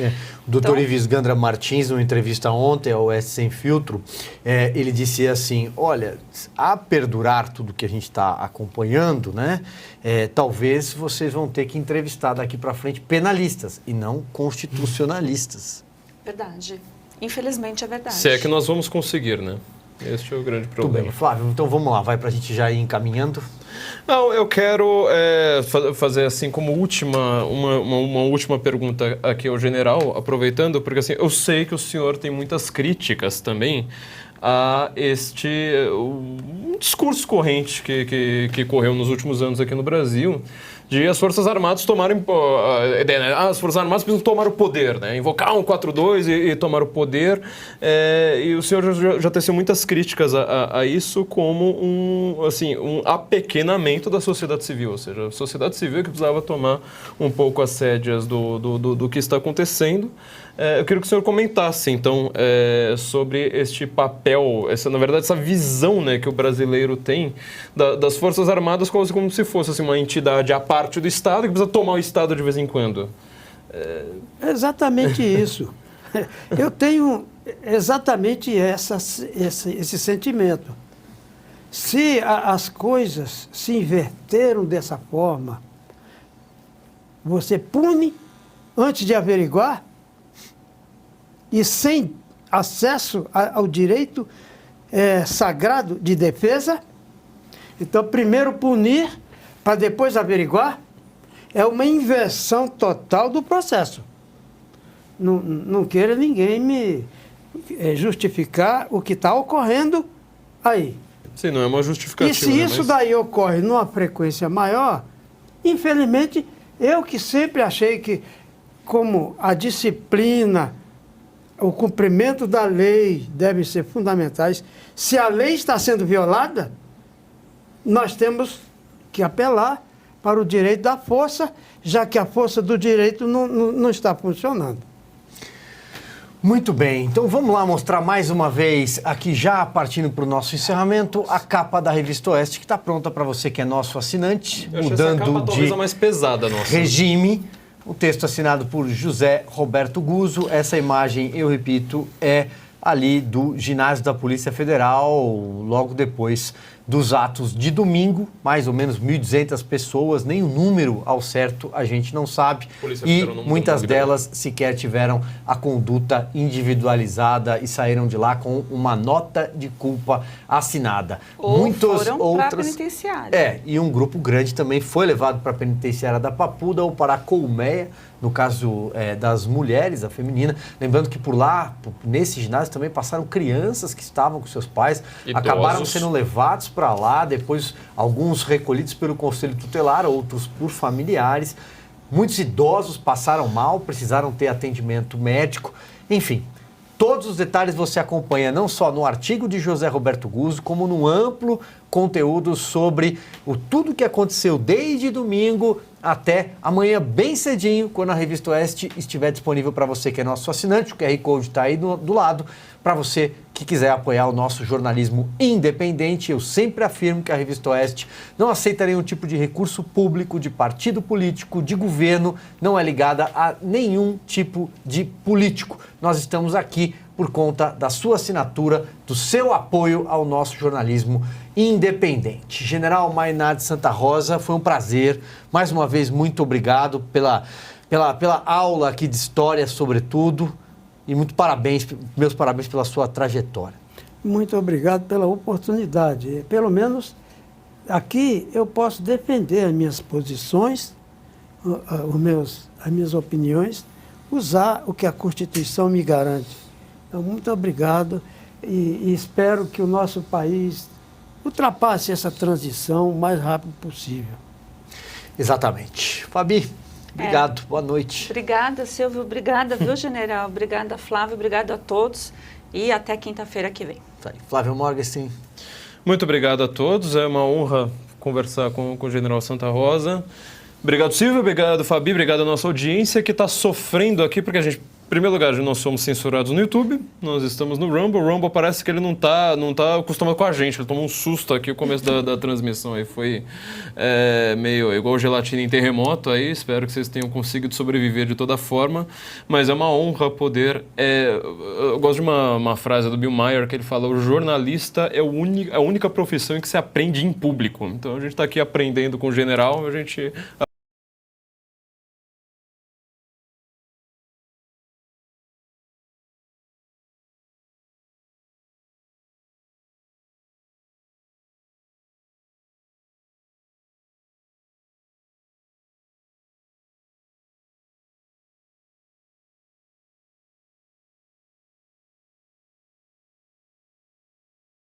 O doutor Ives Gandra Martins, numa entrevista ontem ao Oeste Sem Filtro, ele disse assim, olha, a perdurar tudo que a gente está acompanhando, né, talvez vocês vão ter que entrevistar daqui para frente penalistas e não constitucionalistas. Verdade. Infelizmente é verdade. Se é que nós vamos conseguir, né? Este é o grande Tudo problema. bem, Flávio, então vamos lá, vai para a gente já ir encaminhando. Não, eu quero fazer assim como uma última pergunta aqui ao general, aproveitando, porque assim, eu sei que o senhor tem muitas críticas também a um discurso corrente que correu nos últimos anos aqui no Brasil, de as Forças Armadas tomarem... as Forças Armadas precisam tomar o poder, né? Invocar 142 e tomar o poder. E o senhor já teceu muitas críticas a isso como um apequenamento da sociedade civil. Ou seja, a sociedade civil que precisava tomar um pouco as rédeas do que está acontecendo. Eu queria que o senhor comentasse, então, sobre este papel, na verdade, essa visão, né, que o brasileiro tem das Forças Armadas como se fosse assim, uma entidade à parte do Estado que precisa tomar o Estado de vez em quando. É exatamente isso. Eu tenho exatamente esse sentimento. Se as coisas se inverteram dessa forma, você pune antes de averiguar, e sem acesso ao direito sagrado de defesa. Então, primeiro punir, para depois averiguar, é uma inversão total do processo. Não queira ninguém me justificar o que está ocorrendo aí. Sim, não é uma justificativa. E se isso daí ocorre numa frequência maior, infelizmente, eu que sempre achei que, como a disciplina, o cumprimento da lei devem ser fundamentais. Se a lei está sendo violada, nós temos que apelar para o direito da força, já que a força do direito não está funcionando. Muito bem, então vamos lá mostrar mais uma vez, aqui já partindo para o nosso encerramento, a capa da Revista Oeste, que está pronta para você que é nosso assinante, Eu achei essa capa mudando talvez de a mais pesada nossa. regime. O texto assinado por José Roberto Guzzo. Essa imagem, eu repito, é ali do ginásio da Polícia Federal, logo depois dos atos de domingo, mais ou menos 1.200 pessoas, nem o número ao certo a gente não sabe, e muitas delas sequer tiveram a conduta individualizada e saíram de lá com uma nota de culpa assinada. Ou Muitas foram outras para a penitenciária. E um grupo grande também foi levado para a penitenciária da Papuda ou para a Colmeia, no caso das mulheres, a feminina. Lembrando que por lá, nesse ginásio, também passaram crianças que estavam com seus pais, acabaram sendo levados para lá, depois alguns recolhidos pelo Conselho Tutelar, outros por familiares. Muitos idosos passaram mal, precisaram ter atendimento médico. Enfim, Todos os detalhes você acompanha não só no artigo de José Roberto Guzzo, como no amplo conteúdo sobre tudo que aconteceu desde domingo até amanhã bem cedinho, quando a Revista Oeste estiver disponível para você que é nosso assinante. O QR Code está aí do lado, para você que quiser apoiar o nosso jornalismo independente. Eu sempre afirmo que a Revista Oeste não aceita nenhum tipo de recurso público, de partido político, de governo, não é ligada a nenhum tipo de político. Nós estamos aqui por conta da sua assinatura, do seu apoio ao nosso jornalismo independente. General Maynard Santa Rosa, foi um prazer. Mais uma vez, muito obrigado pela aula aqui de história, sobretudo. E meus parabéns pela sua trajetória. Muito obrigado pela oportunidade. Pelo menos aqui eu posso defender as minhas posições, as minhas opiniões, usar o que a Constituição me garante. Então, muito obrigado e espero que o nosso país ultrapasse essa transição o mais rápido possível. Exatamente. Fabi, obrigado. Boa noite. Obrigada, Silvio. Obrigada, viu, general? Obrigada, Flávio. Obrigado a todos. E até quinta-feira que vem. Tá aí. Flávio Morgenstern. Muito obrigado a todos. É uma honra conversar com o general Santa Rosa. Obrigado, Silvio. Obrigado, Fabi. Obrigado à nossa audiência que está sofrendo aqui, porque a gente... Em primeiro lugar, nós somos censurados no YouTube, nós estamos no Rumble. O Rumble parece que ele não tá acostumado com a gente, ele tomou um susto aqui no começo da transmissão. Aí foi meio igual gelatina em terremoto, aí espero que vocês tenham conseguido sobreviver de toda forma. Mas é uma honra poder... eu gosto de uma frase do Bill Maher que ele fala: o jornalista é a única profissão em que se aprende em público. Então a gente está aqui aprendendo com o general, a gente...